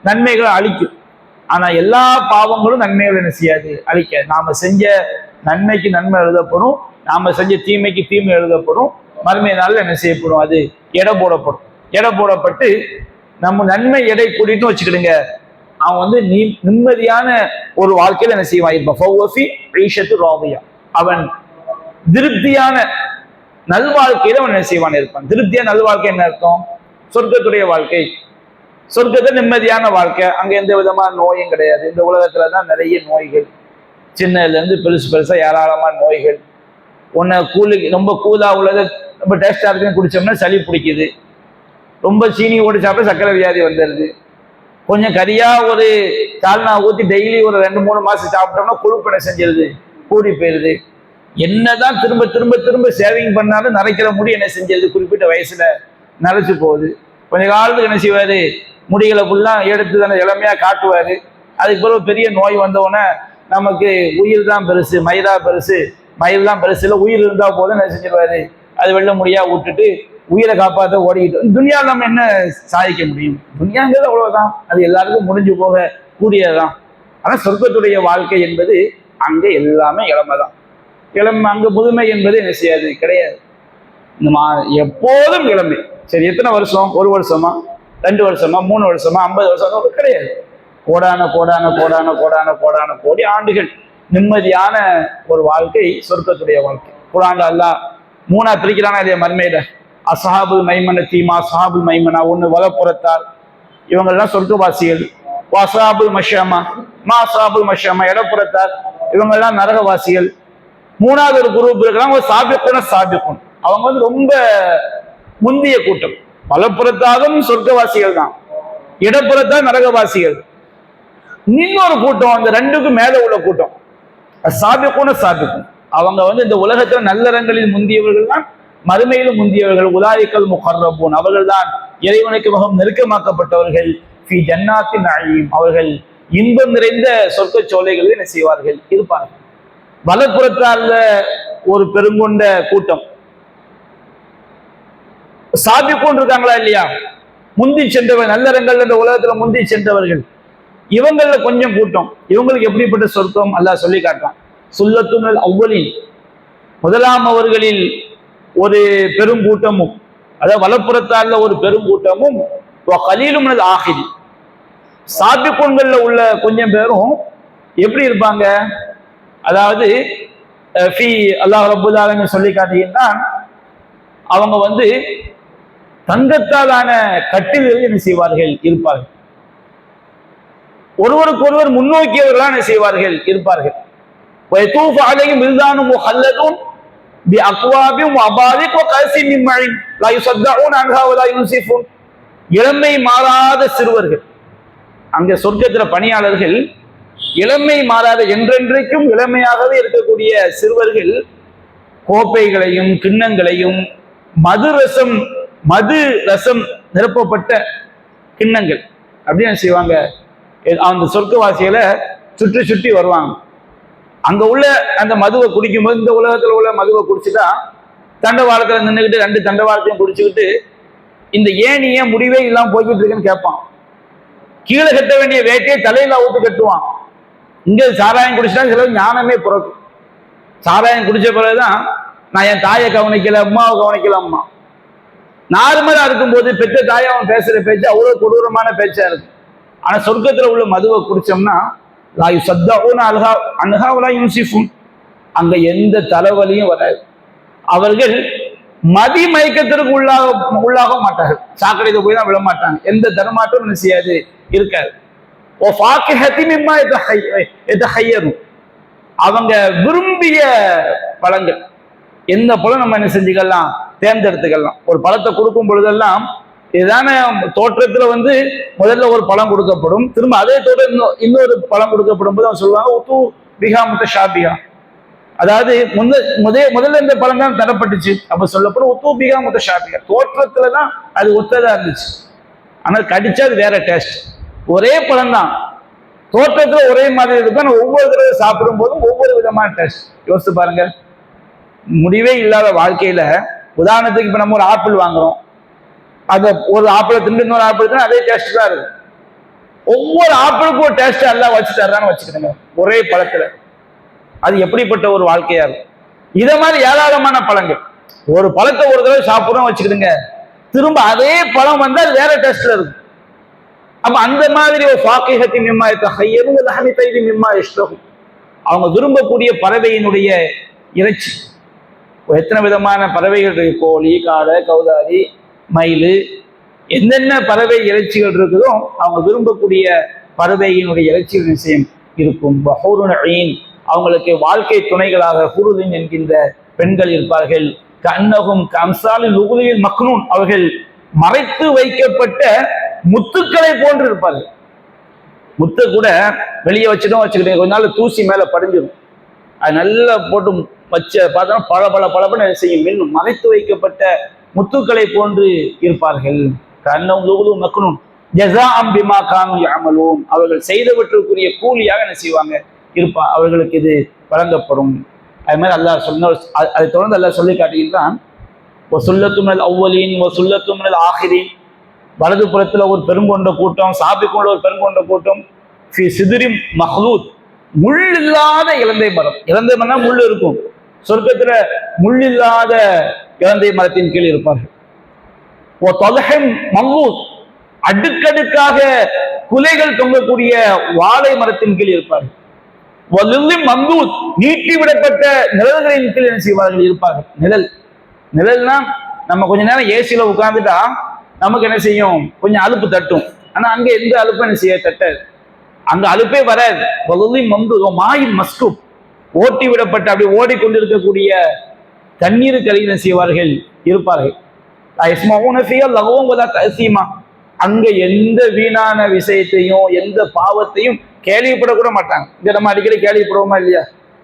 நன்மைகளை அழிக்கும். ஆனா எல்லா பாவங்களும் நன்மைகள் என்ன செய்யாது, அழிக்காது. நாம செஞ்ச நன்மைக்கு நன்மை எழுதப்படும், நாம செஞ்ச தீமைக்கு தீமை எழுதப்படும். மறுமை நாளில் என்ன செய்யப்படும், அது எடை போடப்படும். எடை போடப்பட்டு நம்ம நன்மை எடை கூட்டிட்டு வச்சுக்கிடுங்க, அவன் வந்து நிம்மதியான ஒரு வாழ்க்கையில என்ன செய்வான், இருப்பான். அவன் திருப்தியான நல்வாழ்க்கையில அவன் என்ன செய்வான், இருப்பான். திருப்தியான நல்வாழ்க்கை என்ன அர்த்தம், சொர்க்கத்துடைய வாழ்க்கை, சொர்க்கத்தை நிம்மதியான வாழ்க்கை. அங்க எந்த விதமான நோயும் கிடையாது. இந்த உலகத்துலதான் நிறைய நோய்கள், சின்னதுல இருந்து பெருசு பெருசா ஏராளமான நோய்கள். ஒன்னு ரொம்ப கூலா உள்ளது, ரொம்ப டேஸ்டா இருக்குன்னு குடிச்சோம்னா சளி பிடிக்குது. ரொம்ப சீனி ஓடி சாப்பிட சக்கரை வியாதி வந்துடுது. கொஞ்சம் கரியா ஒரு சால்னா ஊற்றி டெய்லி ஒரு 2-3 மாசம் சாப்பிட்டோம்னா கொழுப்பு என்ன செஞ்சிருது, கூடி போயிருது. என்னதான் திரும்ப திரும்ப திரும்ப சேவிங் பண்ணாலும் நரைக்கிற முடி என்ன செஞ்சிருது, குறிப்பிட்ட வயசுல நரைச்சு போகுது. கொஞ்ச காலத்துக்கு என்ன செய்வாரு, முடிகளை ஃபுல்லா எடுத்து தானே இளமையா காட்டுவாரு. அதுக்கு பிறகு பெரிய நோய் வந்தோடனே நமக்கு உயிர் தான் பெருசு, மயிரா பெருசு, மயில் தான் பெருசு இல்லை, உயிர் இருந்தா போதும் என்ன செஞ்சிருவாரு, அது வெள்ள முடியா விட்டுட்டு உயிரை காப்பாற்ற ஓடிக்கிட்டு. துனியாவில் நம்ம என்ன சாதிக்க முடியும், துனியாங்கிறது அவ்வளவுதான், அது எல்லாருக்கும் முடிஞ்சு போக கூடியதுதான். ஆனா சொர்க்கத்துடைய வாழ்க்கை என்பது அங்க எல்லாமே இளமைதான். இளமை அங்க முதுமை என்பது என்ன செய்யாது, கிடையாது. எப்போதும் இளமை. சரி, எத்தனை வருஷம், 1 வருஷமா, 2 வருஷமா, 3 வருஷமா, 50 வருஷம் கிடையாது. கோடான கோடான கோடான கோடான கோடான கோடி ஆண்டுகள் நிம்மதியான ஒரு வாழ்க்கை சொர்க்கத்துடைய வாழ்க்கை. குர்ஆன்ல அல்லாஹ் 3ஆ பிரிக்கிறானா இல்லையா மர்மையில, அஸ்ஹாபுல் மைமன தீமா அஸ்ஹாபுல் மைமனா, ஒன்று வலப்புறத்தார், இவங்கெல்லாம் சொர்க்கவாசிகள். அஸ்ஹாபுல் மஷ்அமா மா அஸ்ஹாபுல் மஷ்அமா, இடப்புறத்தார், இவங்கெல்லாம் நரகவாசிகள். 3வது ஒரு குரூப் இருக்கிறாங்க, ஒரு சாபிக்குன சாபிக்குன், அவங்க வந்து ரொம்ப முந்திய கூட்டம். பலப்புறத்தாலும் சொர்க்கவாசிகள் தான், இடப்புறத்தான் நரகவாசிகள். இன்னொரு கூட்டம், அந்த ரெண்டுக்கும் மேல உள்ள கூட்டம் சாபிக்குன சாபிக்கும். அவங்க இந்த உலகத்துல நல்லறங்களில் முந்தியவர்கள் தான், மறுமையிலும் முந்தியவர்கள். உலாயிக்கல் முகர்ரபூன், அவர்கள் தான் இறைவனுக்கு மிகவும் நெருக்கமாக்கப்பட்டவர்கள். ஃபி ஜன்னாத்தின் நயீம், அவர்கள் இன்பம் நிறைந்த சொர்க்க சோலைகளில் என்ன செய்வார்கள், இருப்பார்கள். வலப்புறத்தால ஒரு பெருங்கொண்ட கூட்டம் சாபிக்குன் இருக்காங்களா இல்லையா, முந்தி சென்றவர்கள், நல்லறங்கள் என்ற உலகத்துல முந்தி சென்றவர்கள். இவங்கள கொஞ்சம் கூட்டம், இவங்களுக்கு எப்படிப்பட்ட சொர்க்கம் அல்லாஹ் சொல்லி காட்டான். சுல்லத்துனல் அவ்வலின், முதலாம் அவர்களில் ஒரு பெரும் கூட்டமும், அதாவது வலப்புறத்தால ஒரு பெரும் கூட்டமும், கலீலும் ஆகிரி, சாபிக்குன்கள்ல உள்ள கொஞ்சம் பேரும் எப்படி இருப்பாங்க, அதாவது அல்லாஹ் ரப்புல் ஆலமீன் சொல்லி காட்டுகின்றான், அவங்க தங்கத்தாலான கட்டில்களில் என்ன செய்வார்கள், இருப்பார்கள். ஒருவருக்கு ஒருவர் முன்னோக்கியவர்களாக என்ன செய்வார்கள், இருப்பார்கள். இளமை மாறாத சிறுவர்கள், அங்க சொர்க்கத்துல பணியாளர்கள் இளமை மாறாத, என்றென்றைக்கும் இளமையாகவே இருக்கக்கூடிய சிறுவர்கள் கோப்பைகளையும் கிண்ணங்களையும் மது ரசம் நிரப்பப்பட்ட கிண்ணங்கள் அப்படின்னு செய்வாங்க. அந்த சொர்க்கவாசிகளை சுற்றி சுற்றி வருவாங்க. அங்க உள்ள அந்த மதுவை குடிக்கும்போது, இந்த உலகத்துல உள்ள மதுவை குடிச்சுட்டா தண்டவாளத்துல நின்றுக்கிட்டு 2 தண்டவாளத்தையும் குடிச்சுக்கிட்டு இந்த ஏனிய முடிவே இல்லாம போய்கிட்டு இருக்குன்னு கேட்பான். கீழே கட்ட வேண்டிய வேட்டையை தலையில ஊத்து கட்டுவான். இங்க சாராயம் குடிச்சுட்டா சில ஞானமே பிறக்கும். சாராயம் குடிச்ச பிறகுதான் நான் என் தாயை கவனிக்கல, அம்மாவை கவனிக்கல. அம்மா நார்மலா இருக்கும்போது பெற்ற தாயை அவன் பேசுற பேச்சு அவ்வளவு கொடூரமான பேச்சா இருக்கு. ஆனா சொர்க்கத்துல உள்ள மதுவை குடிச்சோம்னா அங்க எந்த தலைவலியும் வராது. அவர்கள் மதி மயக்கத்திற்கு உள்ளாக மாட்டார்கள். சாக்கடைக்கு போய் தான் விழ மாட்டாங்க. எந்த தர்மாட்டம் என்ன செய்யாது, இருக்காது. அவங்க விரும்பிய பழங்கள், எந்த பழம் நம்ம என்ன செஞ்சுக்கலாம், தேர்ந்தெடுத்துக்கலாம். ஒரு பழத்தை கொடுக்கும் பொழுதெல்லாம் இதுதானே தோற்றத்துல முதல்ல ஒரு பழம் கொடுக்கப்படும், திரும்ப அதே தோட்டம் இன்னொரு பழம் கொடுக்கப்படும் போது அவங்க சொல்லுவாங்க உத்து பிகா முத்த ஷாபியா, அதாவது முதல்ல இந்த பழம் தான் தரப்பட்டுச்சு. அப்ப சொல்லப்படும் உத்து பிகா முத்த ஷாபியா, தோற்றத்துலதான் அது ஒத்ததா இருந்துச்சு, ஆனால் கடிச்சா அது வேற டேஸ்ட். ஒரே பழம் தான், தோற்றத்துல ஒரே மாதிரி இருக்கும், ஒவ்வொரு தடவை சாப்பிடும் போதும் ஒவ்வொரு விதமான டேஸ்ட். யோசிச்சு பாருங்க, முடிவே இல்லாத வாழ்க்கையில. உதாரணத்துக்கு இப்ப நம்ம ஒரு ஆப்பிள் வாங்குறோம், அந்த ஒரு ஆப்பிளை திண்டு இன்னொரு ஆப்பிள் தான் அதே டேஸ்ட் தான் இருக்கு. ஒவ்வொரு ஆப்பிளுக்கும் ஒரு டேஸ்ட் எல்லாம் வச்சு தர்றான்னு வச்சுக்கிடுங்க ஒரே பழத்துல. அது எப்படிப்பட்ட ஒரு வாழ்க்கையா இருக்கும். இதை மாதிரி ஏராளமான பழங்கள். ஒரு பழத்தை ஒரு தடவை சாப்பிட்றோம் வச்சுக்கிடுங்க, திரும்ப அதே பழம் வந்தா அது வேற டேஸ்ட்ல இருக்கும். அப்ப அந்த மாதிரி ஒரு ஃபாக்கிஹத்தி மிம்மா யதஹய்யரு லஹமி தைரி மிம்மா யஷ்தஹு, அவங்க விரும்பக்கூடிய பறவையினுடைய இறைச்சி. எத்தனை விதமான பறவைகள் இருக்கு, கோழி, காடை, கௌதாரி, மயில், என்னென்ன பறவை இறைச்சிகள் இருக்குதோ அவங்க விரும்பக்கூடிய பறவையினுடைய இறைச்சிகள் விஷயம் இருக்கும். அவங்களுக்கு வாழ்க்கை துணைகளாக ஹுருலின் என்கின்ற பெண்கள் இருப்பார்கள். கண்ணகும் கம்சாலின் லுகுலில் மக்னூன், அவர்கள் மறைத்து வைக்கப்பட்ட முத்துக்களை போன்று இருப்பார்கள். முத்து கூட வெளியே வச்சுக்கிட்டே கொஞ்ச நாள் தூசி மேல படிஞ்சிடும், அது நல்லா போட்டு வச்ச பார்த்தோம்னா பல பல பலபன்னு செய்யும், மின்னும். மறைத்து வைக்கப்பட்ட முத்துக்களை போன்று இருப்பார்கள். கண்ணவும் மக்களும் ஜஸாஅம் பிமா கானூ யஅமலூன், அவர்கள் செய்தவற்றுக்குரிய கூலியாக என்ன செய்வாங்க, அவர்களுக்கு இது வழங்கப்படும். அது மாதிரி அல்லாஹ் சொன்ன, அதை தொடர்ந்து அல்லாஹ் சொல்லி காட்டுகின்றான், வசுல்லத்தும் மினல் அவ்வலீன் வசுல்லத்தும் மினல் ஆகிரீன், வலது புறத்துல ஒரு பெருங்கொண்ட கூட்டம், சாபிக்குள்ள ஒரு பெருங்கொண்ட கூட்டம், ஃபி சிதுரின் மஹ்லூத், முள் இல்லாத இலந்தை மரம். இலந்தை மரம் முள் இருக்கும், சொர்க்கத்துல முள் இல்லாத இலந்தை மரத்தின் கீழ் இருப்பார்கள். அடுக்கடுக்காக குலைகள் தொங்கக்கூடிய வாழை மரத்தின் கீழ் இருப்பார்கள். நீட்டி விடப்பட்ட நிழல்களின் கீழ் என்ன செய்வார்கள், இருப்பார்கள். நிழல்னா நம்ம கொஞ்ச நேரம் ஏசியில உட்கார்ந்துட்டா நமக்கு என்ன செய்யும், கொஞ்சம் அலுப்பு தட்டும். ஆனா அங்க எந்த அலுப்பு என்ன செய்ய தட்டாது, அங்க அலுப்பே வராது. மாயின் மஸ்கு, ஓட்டி விடப்பட்ட அப்படி ஓடிக்கொண்டிருக்கக்கூடிய தண்ணீருக்கு அருகில் செய்வார்கள் இருப்பார்கள். அங்க எந்த வீணான விஷயத்தையும் எந்த பாவத்தையும் கேள்விப்படக்கூட மாட்டாங்க. இங்க நம்ம அடிக்கடி கேள்விப்படுவோமா இல்லையா?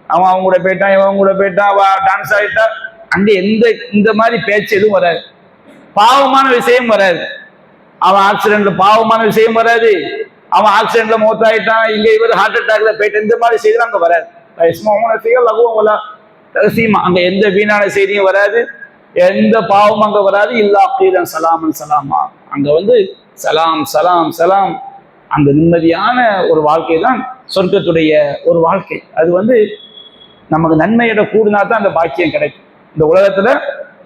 அவங்க கூட போயிட்டான், இவன் கூட போயிட்டான், டான்ஸ் ஆயிட்டா. அங்க இந்த மாதிரி பேச்சு எதுவும் வராது. பாவமான விஷயம் வராது. அவன் ஆக்சிடென்ட்ல பாவமான விஷயம் வராது. அவன் ஆக்சிடென்ட்ல மௌத்தாயிட்டான், இங்க இவர் ஹார்ட் அட்டாக்ல போயிட்டு இந்த மாதிரி செய்தி அங்க வராது. அங்க எந்த வீணான செய்தியும் வராது, எந்த பாவம் அங்க வராது. இல்லா கீரன் சலாமன் சலாமா, அங்க வந்து சலாம் சலாம் சலாம். அந்த நிம்மதியான ஒரு வாழ்க்கை தான் சொர்க்கத்துடைய ஒரு வாழ்க்கை. அது வந்து நமக்கு நன்மையிட கூடுனா தான் அந்த பாக்கியம் கிடைக்கும். இந்த உலகத்துல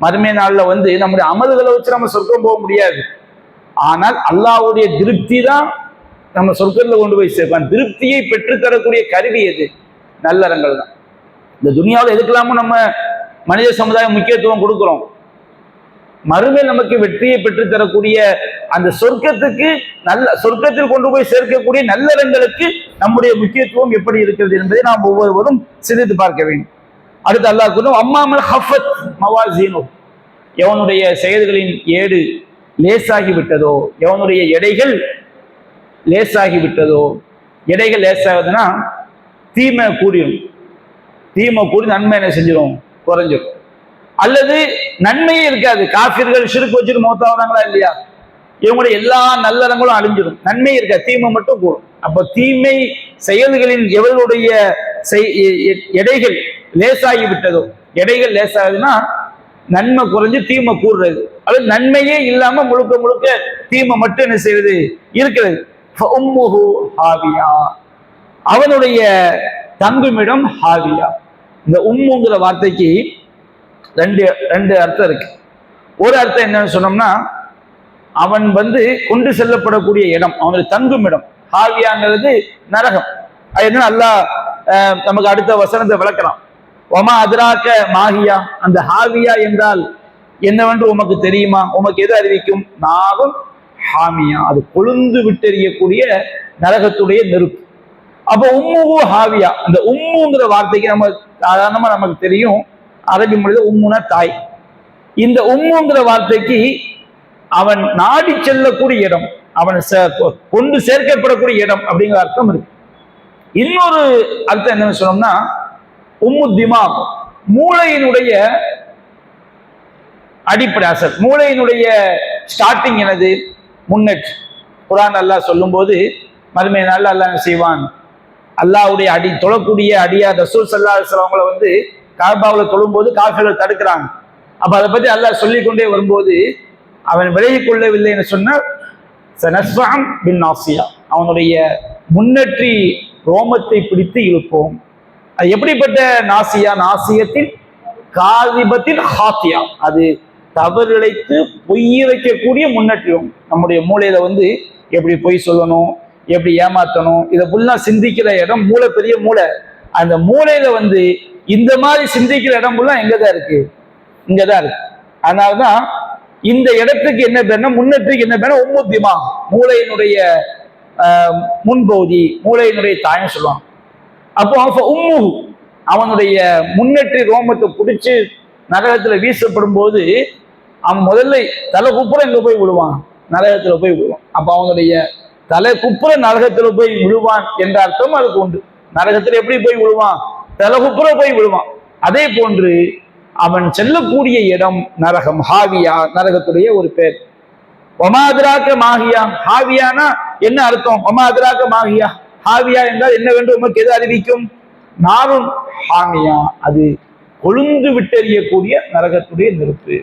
மறுமை நாள்ல வந்து நம்முடைய அமல்களை வச்சு நம்ம சொர்க்கம் போக முடியாது. ஆனால் அல்லாஹ்வுடைய திருப்தி தான் நம்ம சொர்க்கத்துல கொண்டு போய் சேர்ப்பான். திருப்தியை பெற்றுத்தரக்கூடிய கருவி எது? நல்லறங்கள் தான். இந்த துனியாவில் எதுக்கெல்லாமும் நம்ம மனித சமுதாயம் முக்கியத்துவம் கொடுக்கிறோம். மறுமை நமக்கு வெற்றியை பெற்றுத்தரக்கூடிய அந்த சொர்க்கத்தில் கொண்டு போய் சேர்க்கக்கூடிய நல்லறங்களுக்கு நம்முடைய முக்கியத்துவம் எப்படி இருக்கிறது என்பதை நாம் ஒவ்வொருவரும் சிந்தித்து பார்க்க வேண்டும். அடுத்து அல்லாஹ் கூறும், அம்மாமல் ஹஃபத் மவாசீனு, எவனுடைய செயல்களின் ஏடு லேசாகி விட்டதோ, எவனுடைய எடைகள் லேசாகி விட்டதோ. எடைகள் லேசாகுதுன்னா தீமை கூடிடும். தீமை கூடி நன்மை என்ன செஞ்சிடும்? குறைஞ்சிடும். அல்லது நன்மையே இருக்காது. காஃபிர்கள் ஷிர்க் வச்சுட்டு மௌத்தாவதாங்களா இல்லையா? இவங்களுடைய எல்லா நல்லறங்களும் அழிஞ்சிடும், நன்மையே இருக்காது, தீமை மட்டும் கூடும். அப்ப தீமை செயல்களின் எவர்களுடைய எடைகள் லேசாகி விட்டதோ, எடைகள் லேசாகுதுன்னா நன்மை குறைஞ்சு தீமை கூடுறது. அது நன்மையே இல்லாம முழுக்க முழுக்க தீமை மட்டும் என்ன செய்யறது? இருக்கிறது. அவனுடைய தங்குமிடம் ஹாவியா. இந்த உம்முங்கிற வார்த்தைக்கு ரெண்டு அர்த்தம் இருக்கு. ஒரு அர்த்தம் என்னன்னு சொன்னோம்னா, அவன் வந்து கொண்டு செல்லப்படக்கூடிய இடம், அவனுடைய தங்குமிடம். ஹாவியாங்கிறது நரகம். அது என்ன அல்லாஹ் நமக்கு அடுத்த வசனத்தை விளக்கலாம். ஒமா அதிராக்க மாஹியா, அந்த ஹாவியா என்றால் என்னவென்று உமக்கு தெரியுமா? உமக்கு எது அறிவிக்கும்? நாகும் ஹாமியா, அது கொழுந்து விட்டெறியக்கூடிய நரகத்துடைய நெருப்பு. அப்போ உம்முஹு ஹாவியா, அந்த உம்முங்கிற வார்த்தைக்கு நம்ம சாதாரணமா நமக்கு தெரியும், அரபி மொழியில உம்முனா தாய். இந்த உம்முங்கிற வார்த்தைக்கு அவன் நாடி செல்லக்கூடிய இடம், அவன் கொண்டு சேர்க்கப்படக்கூடிய இடம் அப்படிங்கிற அர்த்தம் இருக்கு. இன்னொரு அர்த்தம் என்னன்னு சொன்னோம்னா, உம்மு திமாக், மூளையினுடைய அடிப்படை அசல், மூளையினுடைய ஸ்டார்டிங் எனது முன்னேற்று. குர்ஆன் அல்லாஹ் சொல்லும் போது மறுமை நாள்ல அல்லாஹ் செய்வான், அல்லாஹ்வுடைய தொழக்கூடிய அடியார் ரசூல் ஸல்லல்லாஹு அலைஹி வஸல்லம் அவங்களை வந்து காபாவில் தொழும்போது காஃபிர்கள் தடுக்கிறாங்க. அப்ப அதை பத்தி அல்லாஹ் சொல்லிக்கொண்டே வரும்போது, அவன் விலகிக் கொள்ளவில்லை என்று சொன்னால் அவனுடைய முன்னேற்றி ரோமத்தை பிடித்து இழுப்போம். அது எப்படிப்பட்ட நாசியா? நாசியத்தின் காதிபத்தின் ஹாத்தியா, அது தவறு இழைத்து பொய் வைக்கக்கூடிய முன்னேற்றம். நம்முடைய மூளையில வந்து எப்படி பொய் சொல்லணும், எப்படி ஏமாத்தணும், இதை ஃபுல்லா சிந்திக்கிற இடம் மூளை, பெரிய மூளை. அந்த மூளையில வந்து இந்த மாதிரி சிந்திக்கிற இடம் ஃபுல்லா எங்கதான் இருக்கு? இங்கதான் இருக்கு. அதனாலதான் இந்த இடத்துக்கு என்ன பேர்னா, முன்னேற்றுக்கு என்ன பேர்னா உம்முத்திமா, மூளையினுடைய முன்பகுதி, மூளையினுடைய தாயம் சொல்லுவாங்க. அப்போ உம்மு, அவனுடைய முன்னேற்றி ரோமத்தை பிடிச்சு நரகத்துல வீசப்படும் போது அவன் முதல்ல தலை குப்புற எங்க போய் விழுவான்? நரகத்துல போய் விழுவான். அப்ப அவனுடைய தலை குப்புற நரகத்துல போய் விழுவான் என்ற அர்த்தம் அதுக்கு உண்டு. நரகத்துல எப்படி போய் விழுவான்? தலை குப்புற போய் விழுவான். அதே போன்று அவன் செல்லக்கூடிய இடம் நரகம், ஹாவியா, நரகத்துடைய ஒரு பேர். ஒமாதிராக்க மாகியா, ஹாவியானா என்ன அர்த்தம்? ஒமாதிராக்க மாகியா, ஹாவியா என்றால் என்ன வேண்டும்? உமக்கு எது அறிவிக்கும்? நாரும் ஹாமியா, அது கொழுந்து விட்டெறியக்கூடிய நரகத்துடைய நெருப்பு.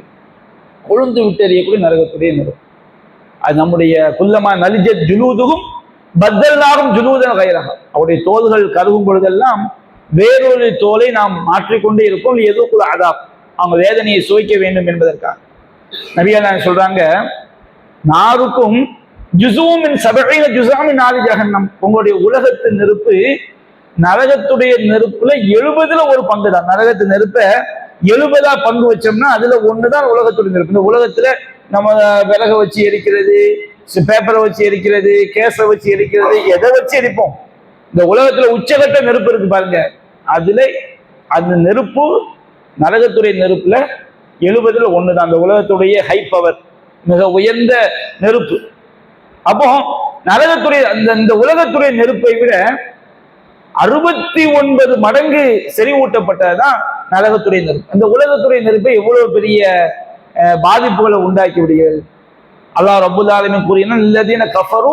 கொழுந்து விட்டெறியக்கூடிய நரகத்துடைய நெருப்பு. அது நம்முடைய குல்லமா நலிஜத் ஜுலூதுகும் பத்தல்னாகும் ஜுலூதன் கைரக, அவருடைய தோள்கள் கருகும் பொழுதெல்லாம் வேறொரு தோலை நாம் மாற்றிக்கொண்டே இருப்போம். எதுக்குள்ள அதாப், அவங்க வேதனையை சுவைக்க வேண்டும் என்பதற்காக. நபிகள் சொல்றாங்க, நாருக்கும் ஜுசூமின் சபையில ஜுசாமின் நாலு ஜஹன்னம், உங்களுடைய உலகத்து நெருப்பு நரகத்துடைய நெருப்புல 70ல் ஒரு பங்கு தான். நரகத்து நெருப்ப 70ஆ பங்கு வச்சோம்னா அதுல ஒண்ணுதான் உலகத்துடைய நெருப்பு. இந்த உலகத்துல நம்ம விறகை வச்சு எரிக்கிறது, பேப்பரை வச்சு எரிக்கிறது, கேஸை வச்சு எரிக்கிறது, எதை வச்சு எரிப்போம். இந்த உலகத்துல உச்சகட்ட நெருப்பு இருக்கு பாருங்க, அதுல அந்த நெருப்பு நரகத்துடைய நெருப்புல 70ல் 1 தான் அந்த உலகத்துடைய ஹை பவர், மிக உயர்ந்த நெருப்பு. அப்போ நரகத்துடைய இந்த உலகத்துடைய நெருப்பை விட 69 மடங்கு செறிவூட்டப்பட்டதுதான் நரகத்துடைய நெருப்பு. அந்த உலகத்துடைய நெருப்பை எவ்வளவு பெரிய பாதிப்புகளை உண்டாக்கி விடுகிறது. அல்லாஹ் ரப்புல் ஆலமீன் கூறினான், இல்லதீன கஃபரு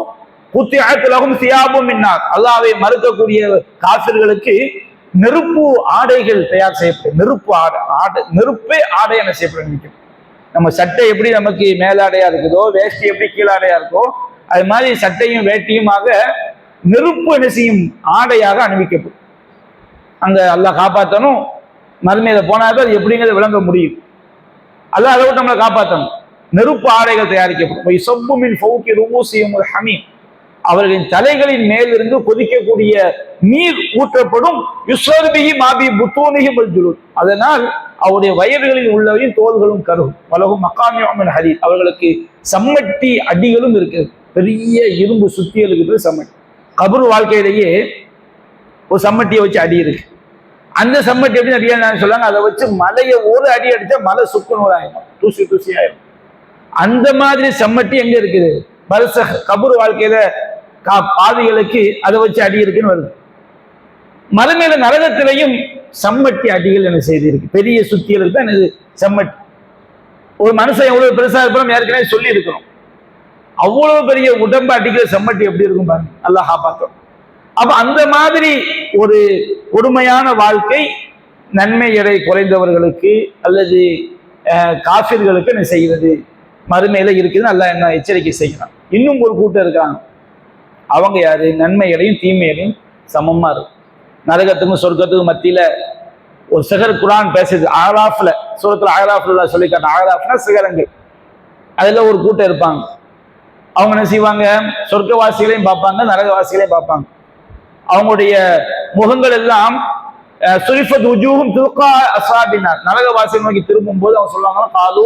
குத்திஅத் லஹும் சியாபும் மின் நார். அல்லாஹ்வை மறுக்கக்கூடிய காஃபிர்களுக்கு நெருப்பு ஆடைகள் தயார் செய்யப்படும். நெருப்பே ஆடை என்ன செய்யப்படும். நம்ம சட்டை எப்படி நமக்கு மேலாடையா இருக்குதோ, வேஷ்டி எப்படி கீழாடையா இருக்கோ, அது மாதிரி சட்டையும் வேட்டியுமாக நெருப்பு என்ன செய்யும், ஆடையாக அணிவிக்கப்படும். அங்க அல்லாஹ் காப்பாற்றணும். மறுமையில போனாதான் அது எப்படிங்கிறத விளங்க முடியும். அல்லாஹ் அதை விட்டு நம்மளை காப்பாற்றணும். நெருப்பு ஆடைகள் தயாரிக்கப்படும். அவர்களின் தலைகளின் மேலிருந்து கொதிக்கக்கூடிய நீர் ஊற்றப்படும். அதனால் அவருடைய வயல்களில் உள்ளவையும் தோள்களும் கருகும். வலகும் மக்காமியம் ஹதீத். அவர்களுக்கு சம்மட்டி அடிகளும் இருக்கிறது. பெரிய இரும்பு சுத்தியல் இருக்கிறது சம்மட்டி. கபர் வாழ்க்கையிலேயே ஒரு சம்மட்டியை வச்சு அடி இருக்கு. அந்த சம்மட்டி எப்படி அடியா சொல்லுவாங்க, அதை வச்சு மலையை ஒரு அடி அடிச்சா மலை சுக்குநூறு ஆயிடும், தூசி தூசி ஆயிடும். அந்த மாதிரி சம்மட்டி எங்க இருக்குது, கபர் வாழ்க்கையில பாவிகளுக்கு அதை வச்சு அடி இருக்குன்னு வருது. மறுமையில நரகத்திலையும் சம்மட்டி அடிகள் என்ன செய்திருக்கு, பெரிய சுத்தியலுக்கு தான் இது சம்மட்டி. ஒரு மனுஷன் எவ்வளவு பெருசா இருப்போம் ஏற்கனவே சொல்லி இருக்கிறோம். அவ்வளவு பெரிய உடம்பு அடிக்கிற சம்மட்டி எப்படி இருக்கும் பாருங்க, அல்லாஹ் காப்பாற்றும். அப்ப அந்த மாதிரி ஒரு கொடுமையான வாழ்க்கை நன்மை எடை குறைந்தவர்களுக்கு அல்லது காஃபிர்களுக்கு என்ன செய்கிறது, மறுமையில இருக்குதுன்னு அல்லாஹ் என்ன எச்சரிக்கை செய்யலாம். இன்னும் ஒரு கூட்டம் இருக்காங்க, அவங்க யாரு, நன்மை எடையும் தீமை எடையும் சமமா இருக்கும். நரகத்துக்கும் சொர்க்கத்துக்கும் மத்தியில ஒரு சிகர் குரான் பேசுது. ஆராஃப்ல, சூரத்துல ஆராஃப்ல சொல்லி காட்ட, ஆராஃப்னா சிகரங்கள். அதுல ஒரு கூட்டம் இருப்பாங்க. அவங்க என்ன செய்வாங்க, சொர்க்கவாசிகளையும் பார்ப்பாங்க, நரகவாசிகளையும் பார்ப்பாங்க. அவங்களுடைய முகங்கள் எல்லாம் சுரிஃபத் உஜூஹும் துல்கா அஸ்ஹாபினார். நரகவாசிகள் நோக்கி திரும்பும் போது அவங்க சொல்லுவாங்க, காலு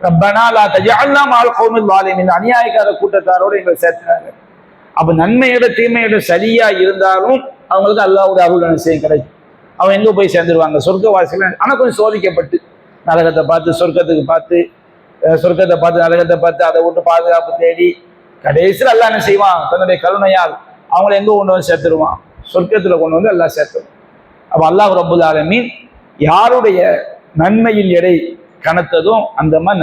ரப்பனா லா தஜஅல்னா மஅல் கௌமில் ஸாலிமீன். அநியாயக்கார கூட்டத்தாரோடு எங்களை சேர்த்துனாங்க. அப்ப நன்மையோட தீமையோட சரியா இருந்தாலும் அவங்களுக்கு அல்லாஹ்வுடைய அருள் செய்ய கிடைக்கும். அவங்க எங்க போய் சேர்ந்துருவாங்க, சொர்க்கவாசிகள். ஆனா கொஞ்சம் சோதிக்கப்பட்டு, நரகத்தை பார்த்து சொர்க்கத்துக்கு பார்த்து, சொர்க்கத்தை பார்த்து நரகத்தை பார்த்து, அதை விட்டு பாதுகாப்பு தேடி கடைசியில் அல்லாஹ் என்ன செய்வான், தன்னுடைய கருணையால் அவங்களை எங்க கொண்டு வந்து சேர்த்துருவான், சொர்க்கத்துல கொண்டு வந்து அல்லாஹ் சேர்த்துருவான். அப்ப அல்லாஹ் ரப்புல் ஆலமீன் யாருடைய நன்மையின் எடை கனத்ததும் அந்த மாதிரி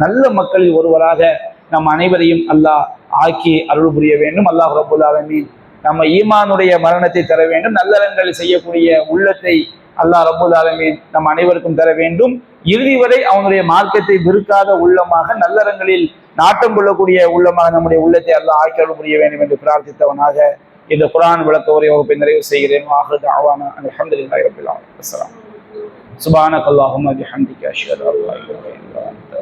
நல்ல மக்களில் ஒருவராக நம் அனைவரையும் அல்லாஹ் ஆக்கி அருள் புரிய வேண்டும். அல்லாஹ் ரப்புல் ஆலமீன் நம்ம ஈமானுடைய மரணத்தை தர வேண்டும். நல்லறங்கள் செய்யக்கூடிய உள்ளத்தை அல்லாஹ் ரப்புல் ஆலமீன் நம் அனைவருக்கும் தர வேண்டும். இறுதி வரை அவனுடைய மார்க்கத்தை விருக்காத உள்ளமாக, நல்லறங்களில் நாட்டம் கொள்ளக்கூடிய உள்ளமாக நம்முடைய உள்ளத்தை அல்லாஹ் ஆக்கி அருள் புரிய வேண்டும் என்று பிரார்த்தித்தவனாக இந்த குர்ஆன் விளக்க உரை வகுப்பை நிறைவு செய்கிறேன். ஆஹிரு தஅவானா அல்ஹம்துலில்லாஹி ரப்பில் ஆலமீன். அஸ்ஸலாம். சுப்ஹானக அல்லாஹும்ம பிஹம்திக அஷ்ஹது அல்லா இலாஹா இல்லா அன்த